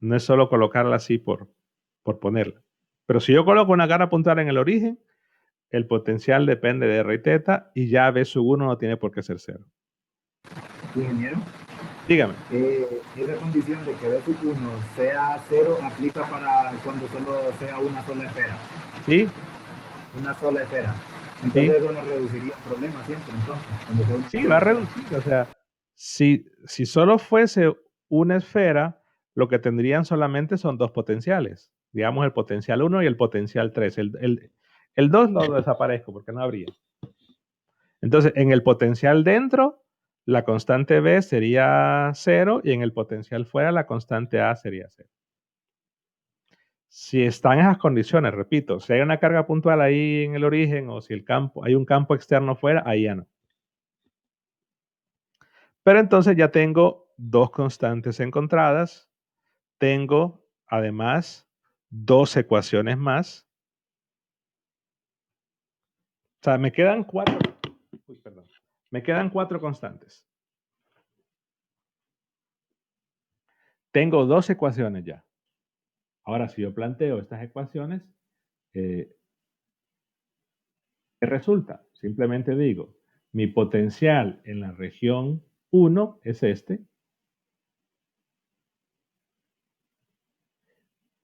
no es solo colocarla así por ponerla. Pero si yo coloco una carga puntual en el origen, el potencial depende de R y teta y ya B sub 1 no tiene por qué ser cero. Ingeniero, Dígame. esa condición de que B sub 1 sea 0 aplica para cuando solo sea una sola esfera. ¿Sí? Una sola esfera. Entonces eso nos reduciría el problema siempre, entonces. Sí, va a reducir. O sea, si solo fuese una esfera, lo que tendrían solamente son dos potenciales. Digamos el potencial 1 y el potencial 3. El 2 lo desaparezco porque no habría. Entonces, en el potencial dentro, la constante B sería 0 y en el potencial fuera, la constante A sería 0. Si están esas condiciones, repito, si hay una carga puntual ahí en el origen o si hay un campo externo fuera, ahí ya no. Pero entonces ya tengo dos constantes encontradas. Tengo, además, dos ecuaciones más. O sea, me quedan cuatro constantes. Tengo dos ecuaciones ya. Ahora, si yo planteo estas ecuaciones, ¿qué resulta? Simplemente digo, mi potencial en la región 1 es este.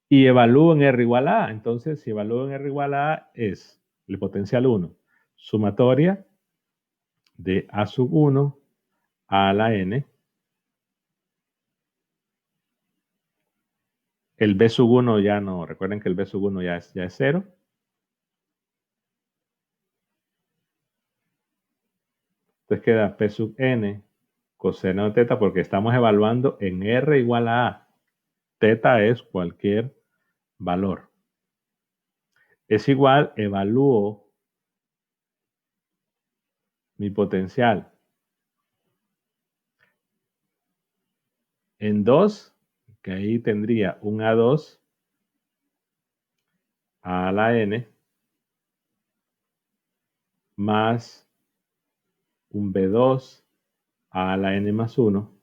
Y evalúo en R igual a A. Entonces, si evalúo en R igual a A, es el potencial 1, sumatoria de A sub 1 a la N. El B sub 1 ya no, recuerden que el B sub 1 ya es 0. Entonces queda P sub N coseno de teta porque estamos evaluando en R igual a A. Teta es cualquier valor. Es igual, evalúo mi potencial en 2, que ahí tendría un A2 a la N más un B2 a la N más 1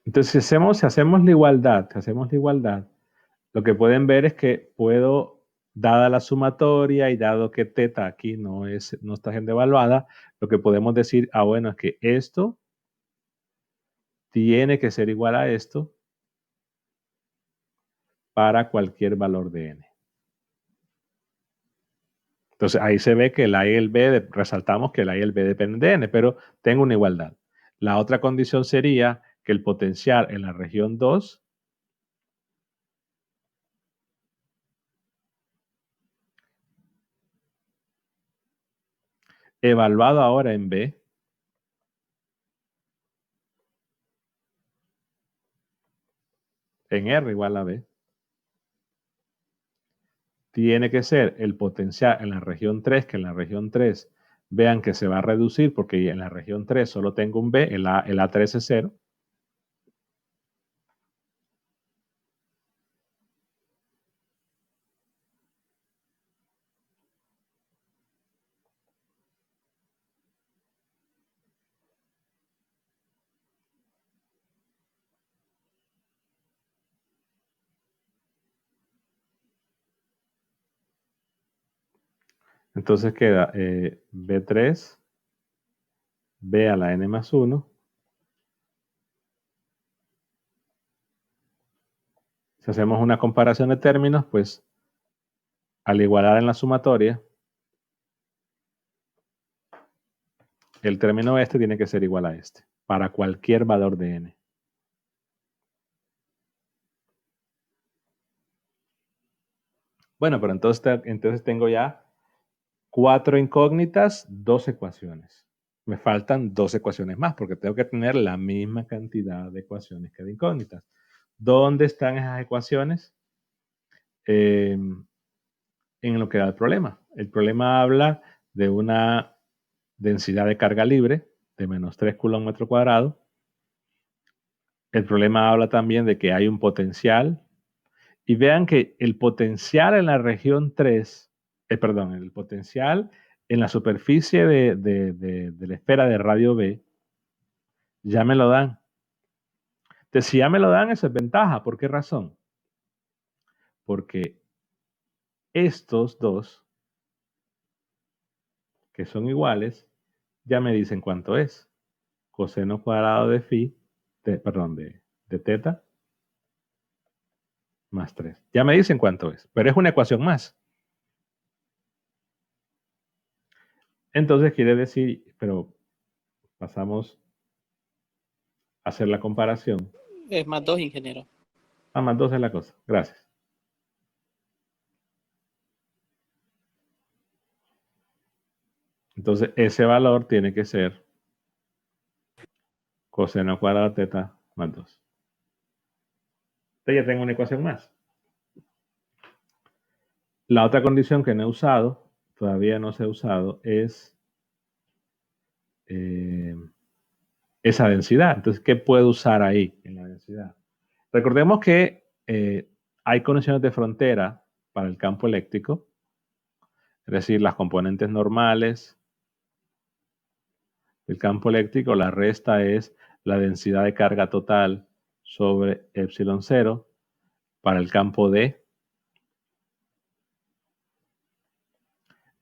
Entonces, si hacemos la igualdad, lo que pueden ver es que puedo, dada la sumatoria y dado que teta aquí no está siendo evaluada, lo que podemos decir, bueno, es que esto tiene que ser igual a esto para cualquier valor de n. Entonces, ahí se ve que el A y el B, resaltamos que el A y el B dependen de n, pero tengo una igualdad. La otra condición sería que el potencial en la región 2 evaluado ahora en B, en R igual a B, tiene que ser el potencial en la región 3, que en la región 3 vean que se va a reducir porque en la región 3 solo tengo un B, el A3 es 0. Entonces queda B3, B a la n más 1. Si hacemos una comparación de términos, pues al igualar en la sumatoria, el término este tiene que ser igual a este, para cualquier valor de n. Bueno, pero entonces tengo ya 4 incógnitas, 2 ecuaciones. Me faltan 2 ecuaciones más porque tengo que tener la misma cantidad de ecuaciones que de incógnitas. ¿Dónde están esas ecuaciones? En lo que da el problema. El problema habla de una densidad de carga libre de menos 3 coulombs metro cuadrado. El problema habla también de que hay un potencial. Y vean que el potencial en la región 3, el potencial en la superficie de la esfera de radio B, ya me lo dan. Entonces, si ya me lo dan, eso es ventaja. ¿Por qué razón? Porque estos dos, que son iguales, ya me dicen cuánto es. Coseno cuadrado de phi, de teta, más 3. Ya me dicen cuánto es, pero es una ecuación más. Entonces quiere decir, pero pasamos a hacer la comparación. Es más 2, ingeniero. Más 2 es la cosa. Gracias. Entonces ese valor tiene que ser coseno cuadrado de teta más 2. Entonces ya tengo una ecuación más. La otra condición que no he usado, todavía no se ha usado, es esa densidad. Entonces, ¿qué puedo usar ahí en la densidad? Recordemos que hay condiciones de frontera para el campo eléctrico, es decir, las componentes normales del campo eléctrico, la resta es la densidad de carga total sobre epsilon 0. Para el campo D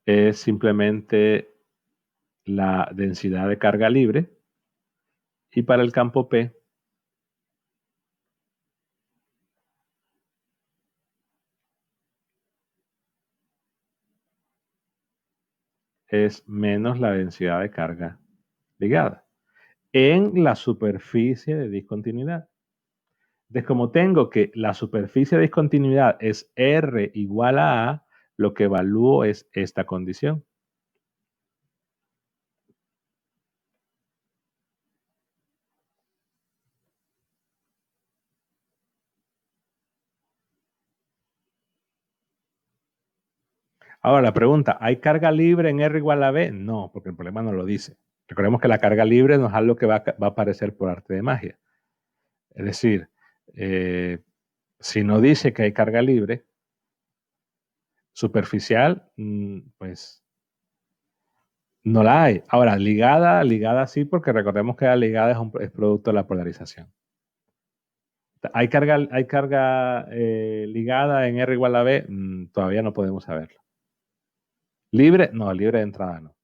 es simplemente la densidad de carga libre. Y para el campo P es menos la densidad de carga ligada en la superficie de discontinuidad. Entonces, como tengo que la superficie de discontinuidad es R igual a A, lo que evalúo es esta condición. Ahora la pregunta, ¿hay carga libre en R igual a B? No, porque el problema no lo dice. Recordemos que la carga libre no es algo que va a aparecer por arte de magia. Es decir, si no dice que hay carga libre, superficial, pues no la hay. Ahora, ligada sí, porque recordemos que la ligada es producto de la polarización. ¿Hay carga ligada en R igual a B? Todavía no podemos saberlo. ¿Libre? No, libre de entrada no.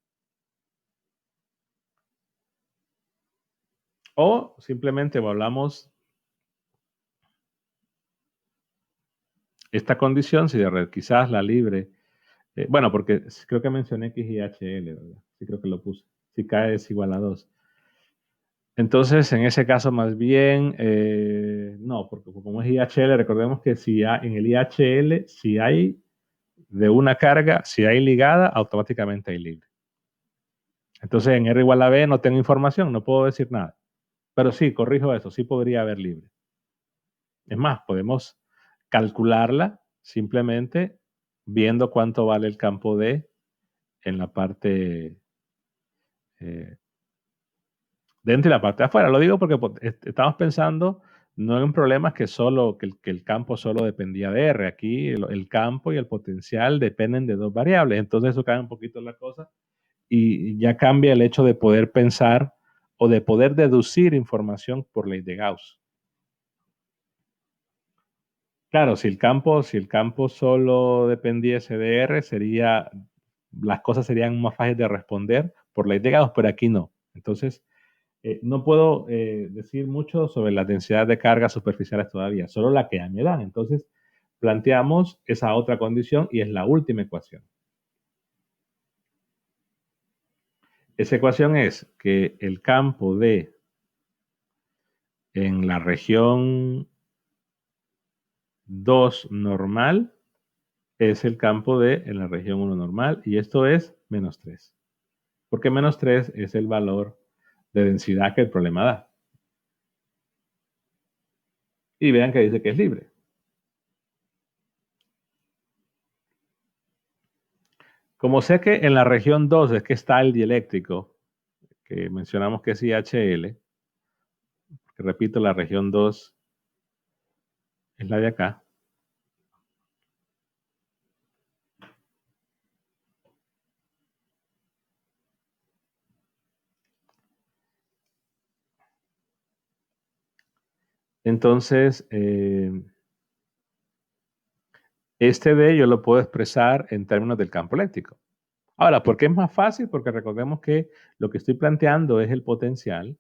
O simplemente evaluamos esta condición, si de red quizás la libre, bueno, porque creo que mencioné X y HL, ¿verdad? Sí creo que lo puse. Si K es igual a 2. Entonces, en ese caso, más bien, no, porque como es IHL, recordemos que si en el IHL, si hay de una carga, si hay ligada, automáticamente hay libre. Entonces en R igual a B no tengo información, no puedo decir nada. Pero sí, corrijo eso, sí podría haber libre. Es más, podemos calcularla simplemente viendo cuánto vale el campo D en la parte dentro y la parte de afuera. Lo digo porque estamos pensando no en problemas que el campo solo dependía de R. Aquí el campo y el potencial dependen de dos variables. Entonces eso cambia un poquito la cosa y ya cambia el hecho de poder pensar o de poder deducir información por ley de Gauss. Claro, si el campo solo dependiese de R, las cosas serían más fáciles de responder por ley de Gauss, pero aquí no. Entonces, no puedo decir mucho sobre la densidad de cargas superficiales todavía, solo la que ya me dan. Entonces, planteamos esa otra condición y es la última ecuación. Esa ecuación es que el campo D en la región 2 normal es el campo D en la región 1 normal y esto es menos 3. Porque menos 3 es el valor de densidad que el problema da. Y vean que dice que es libre. Como sé que en la región 2 es que está el dieléctrico, que mencionamos que es IHL, que repito, la región 2 es la de acá. Entonces, este D yo lo puedo expresar en términos del campo eléctrico. Ahora, ¿por qué es más fácil? Porque recordemos que lo que estoy planteando es el potencial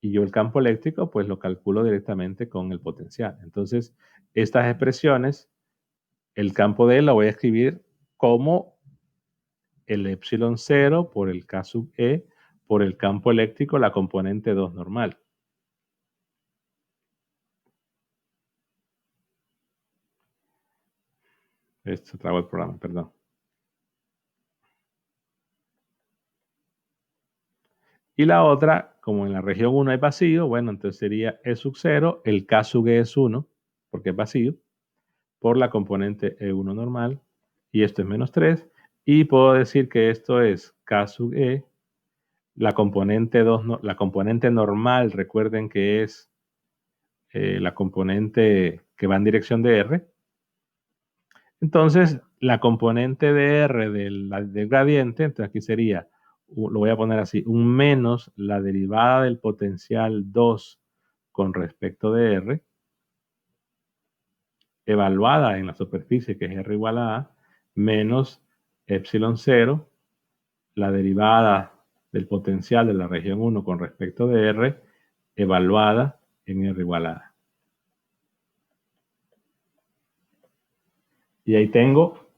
y yo el campo eléctrico pues lo calculo directamente con el potencial. Entonces, estas expresiones, el campo D lo voy a escribir como el epsilon 0 por el K sub E por el campo eléctrico, la componente 2 normal. Esto trago el programa, perdón. Y la otra, como en la región 1 hay vacío, bueno, entonces sería E sub 0, el K sub E es 1, porque es vacío, por la componente E1 normal, y esto es menos 3, y puedo decir que esto es K sub E, la componente 2, la componente normal, recuerden que es la componente que va en dirección de R. Entonces, la componente de R del gradiente, entonces aquí sería, lo voy a poner así, un menos la derivada del potencial 2 con respecto de R, evaluada en la superficie, que es R igual a A, menos epsilon 0, la derivada del potencial de la región 1 con respecto de R, evaluada en R igual a A. Y ahí tengo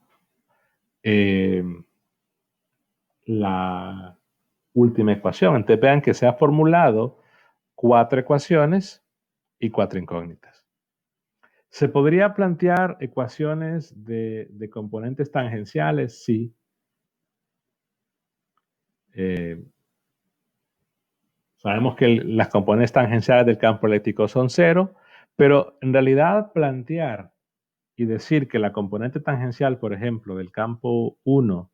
la última ecuación. Entonces vean que se ha formulado 4 ecuaciones y 4 incógnitas. ¿Se podría plantear ecuaciones de componentes tangenciales? Sí. Sabemos que las componentes tangenciales del campo eléctrico son 0, pero en realidad plantear y decir que la componente tangencial, por ejemplo, del campo 1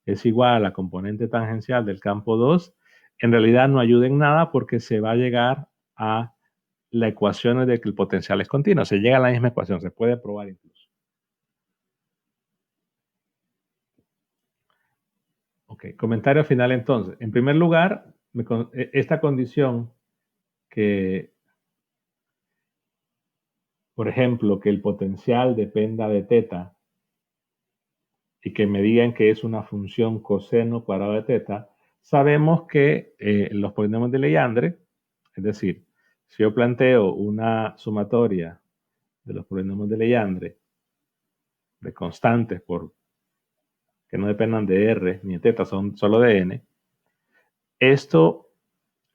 es igual a la componente tangencial del campo 2, en realidad no ayuda en nada porque se va a llegar a la ecuación de que el potencial es continuo. Se llega a la misma ecuación, se puede probar incluso. Ok, comentario final entonces. En primer lugar, esta condición que, por ejemplo, que el potencial dependa de teta y que me digan que es una función coseno cuadrado de teta, sabemos que los polinomios de Legendre, es decir, si yo planteo una sumatoria de los polinomios de Legendre de constantes que no dependan de R ni de teta, son solo de n, esto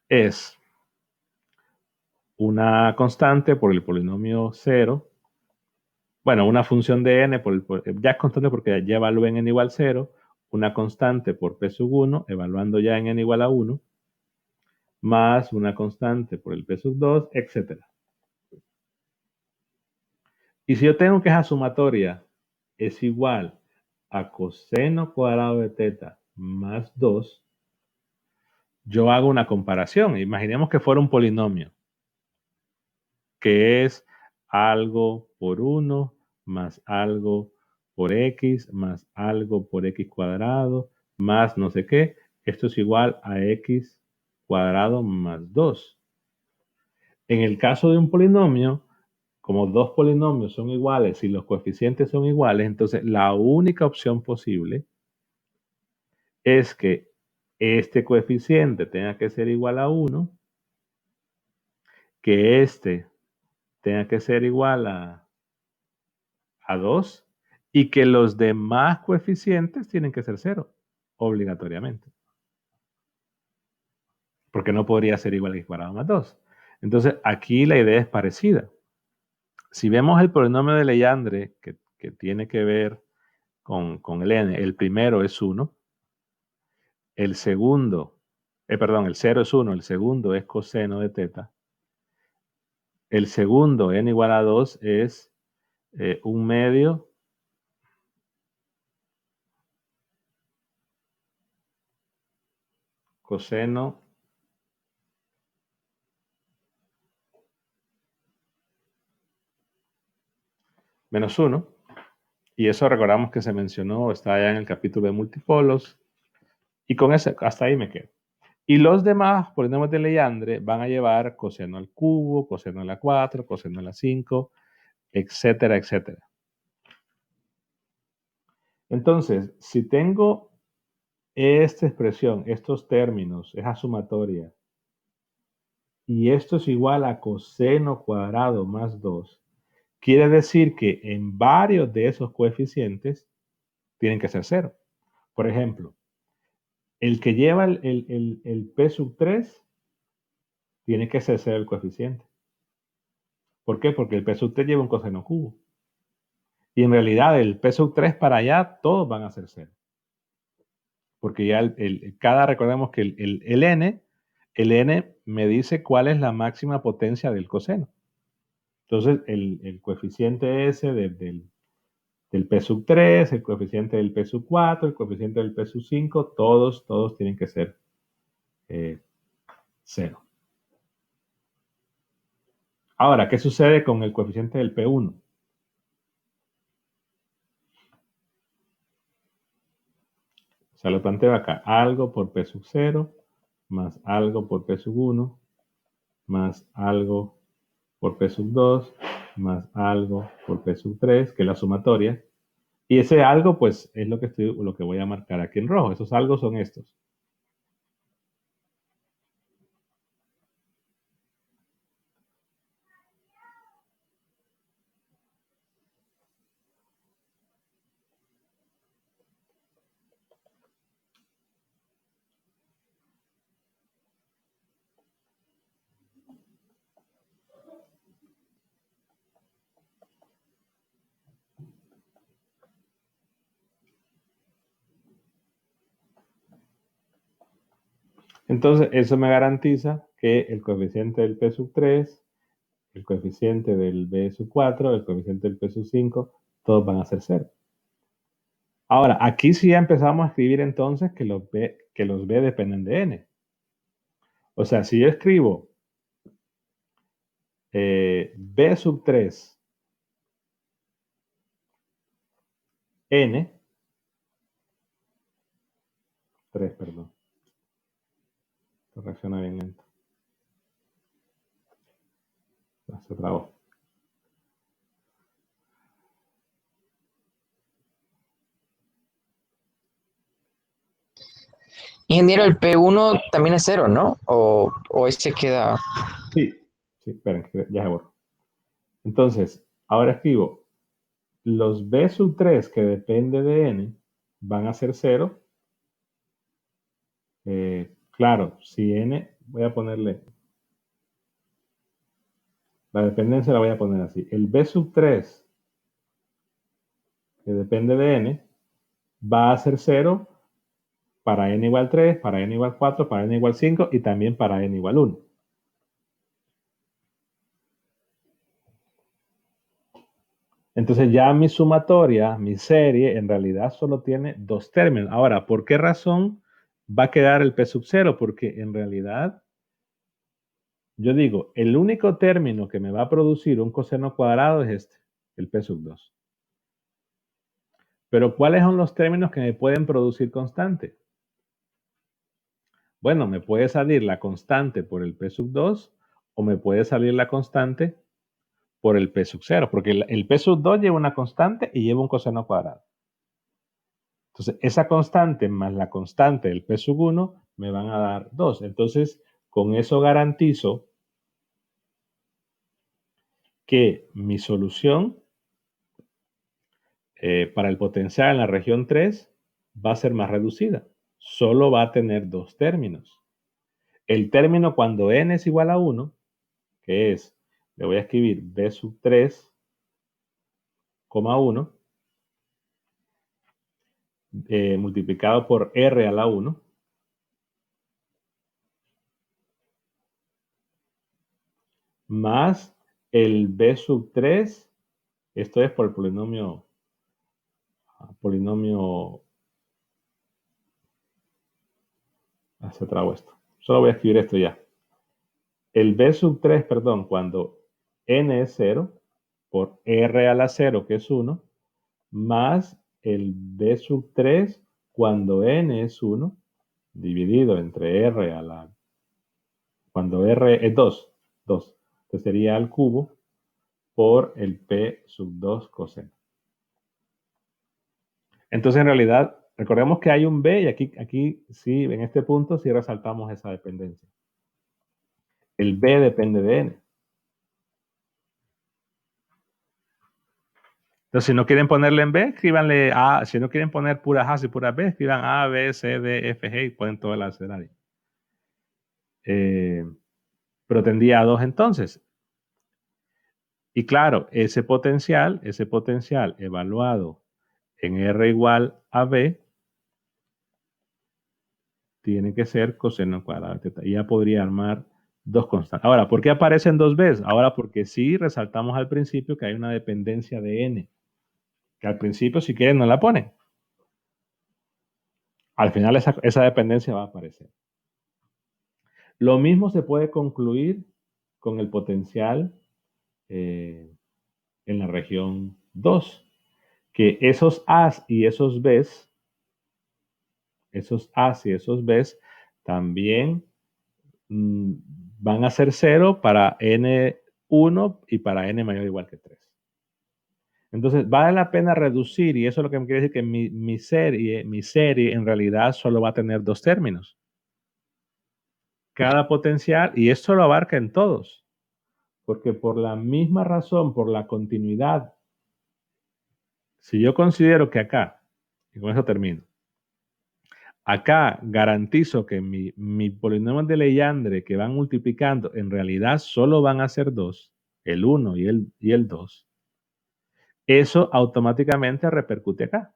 es una constante por el polinomio 0. Bueno, una función de n, ya es constante porque ya evalúo en n igual 0, una constante por P sub 1, evaluando ya en n igual a 1, más una constante por el P sub 2, etc. Y si yo tengo que esa sumatoria es igual a coseno cuadrado de teta más 2, yo hago una comparación. Imaginemos que fuera un polinomio, que es algo por 1 más algo por x más algo por x cuadrado más no sé qué. Esto es igual a x cuadrado más 2. En el caso de un polinomio, como dos polinomios son iguales y los coeficientes son iguales, entonces la única opción posible es que este coeficiente tenga que ser igual a 1, que este tenga que ser igual a 2 y que los demás coeficientes tienen que ser 0, obligatoriamente. Porque no podría ser igual a x cuadrado más 2. Entonces, aquí la idea es parecida. Si vemos el polinomio de Legendre, que tiene que ver con el n, el primero es 1, el segundo, el 0 es 1, el segundo es coseno de teta, el segundo, n igual a 2, es 1 medio coseno menos 1. Y eso recordamos que se mencionó, está allá en el capítulo de multipolos. Y con ese, hasta ahí me quedo. Y los demás polinomios de Legendre van a llevar coseno al cubo, coseno a la 4, coseno a la 5, etcétera, etcétera. Entonces, si tengo esta expresión, estos términos, esa sumatoria, y esto es igual a coseno cuadrado más 2, quiere decir que en varios de esos coeficientes tienen que ser 0. Por ejemplo, el que lleva el P sub 3 tiene que ser 0 el coeficiente. ¿Por qué? Porque el P sub 3 lleva un coseno cubo. Y en realidad el P sub 3 para allá todos van a ser 0. Porque ya recordemos que el n me dice cuál es la máxima potencia del coseno. Entonces el coeficiente ese del P sub 3, el coeficiente del P sub 4, el coeficiente del P sub 5, todos tienen que ser 0. Ahora, ¿qué sucede con el coeficiente del P1? O sea, lo planteo acá. Algo por P sub 0, más algo por P sub 1, más algo por P sub 2, más algo por P sub 3, que es la sumatoria. Y ese algo, pues, es lo que voy a marcar aquí en rojo. Esos algo son estos. Entonces, eso me garantiza que el coeficiente del P sub 3, el coeficiente del B sub 4, el coeficiente del P sub 5, todos van a ser 0. Ahora, aquí sí ya empezamos a escribir entonces que los B dependen de n. O sea, si yo escribo B sub 3 n, 3, perdón. Esto reacciona bien lento. Se trabó. Ingeniero, el P1 también es 0, ¿no? O ese queda... Sí, esperen, ya se borró. Entonces, ahora escribo los B sub 3 que depende de n van a ser 0. Claro, si n, voy a ponerle, la dependencia la voy a poner así. El B sub 3 que depende de n va a ser 0 para n igual 3, para n igual 4, para n igual 5 y también para n igual 1. Entonces ya mi sumatoria, mi serie, en realidad solo tiene dos términos. Ahora, ¿por qué razón va a quedar el p sub 0? Porque en realidad, yo digo, el único término que me va a producir un coseno cuadrado es este, el p sub 2. Pero ¿cuáles son los términos que me pueden producir constante? Bueno, me puede salir la constante por el p sub 2 o me puede salir la constante por el p sub 0, porque el p sub 2 lleva una constante y lleva un coseno cuadrado. Entonces, esa constante más la constante del p sub 1 me van a dar 2. Entonces, con eso garantizo que mi solución para el potencial en la región 3 va a ser más reducida. Solo va a tener dos términos. El término cuando n es igual a 1, que es, le voy a escribir b sub 3, 1, multiplicado por r a la 1, más el b sub 3, esto es por el polinomio, se trabó esto. Solo voy a escribir esto ya. El b sub 3, perdón, cuando n es 0, por r a la 0, que es 1, más el b sub 3 cuando n es 1, dividido entre r a la... Cuando r es 2, entonces sería al cubo por el p sub 2 coseno. Entonces, en realidad, recordemos que hay un b y aquí sí, en este punto sí resaltamos esa dependencia. El b depende de n. Entonces, si no quieren ponerle en b, escríbanle A. Si no quieren poner puras A y puras B, escriban A, B, C, D, F, G y ponen todo el abecedario. Pero tendría a 2 entonces. Y claro, ese potencial evaluado en R igual a B tiene que ser coseno cuadrado de teta. Y ya podría armar dos constantes. Ahora, ¿por qué aparecen dos B's? Ahora, porque sí resaltamos al principio que hay una dependencia de n. Que al principio, si quieren, no la ponen. Al final esa dependencia va a aparecer. Lo mismo se puede concluir con el potencial en la región 2. Que esos A's y esos B's, también van a ser 0 para n1 y para n mayor o igual que 3. Entonces, vale la pena reducir, y eso es lo que me quiere decir que mi serie en realidad solo va a tener dos términos. Cada potencial, y esto lo abarca en todos, porque por la misma razón, por la continuidad, si yo considero que acá, y con eso termino, acá garantizo que mi polinomio de Legendre que van multiplicando en realidad solo van a ser dos, el 1 y el 2. Eso automáticamente repercute acá.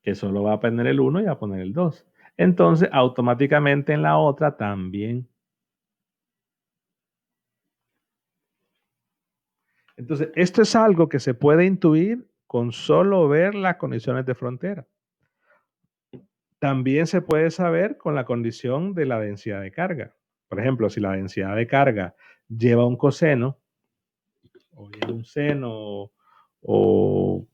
Que solo va a poner el 1 y va a poner el 2. Entonces, automáticamente en la otra también. Entonces, esto es algo que se puede intuir con solo ver las condiciones de frontera. También se puede saber con la condición de la densidad de carga. Por ejemplo, si la densidad de carga lleva un coseno, o lleva un seno, o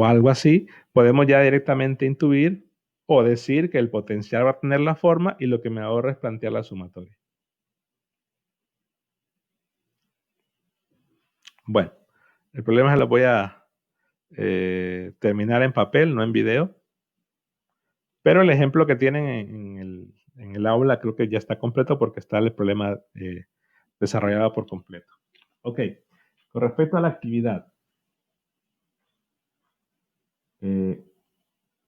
algo así, podemos ya directamente intuir o decir que el potencial va a tener la forma y lo que me ahorra es plantear la sumatoria. Bueno, el problema es que lo voy a terminar en papel, no en video. Pero el ejemplo que tienen en el aula creo que ya está completo porque está el problema desarrollado por completo. Ok, con respecto a la actividad.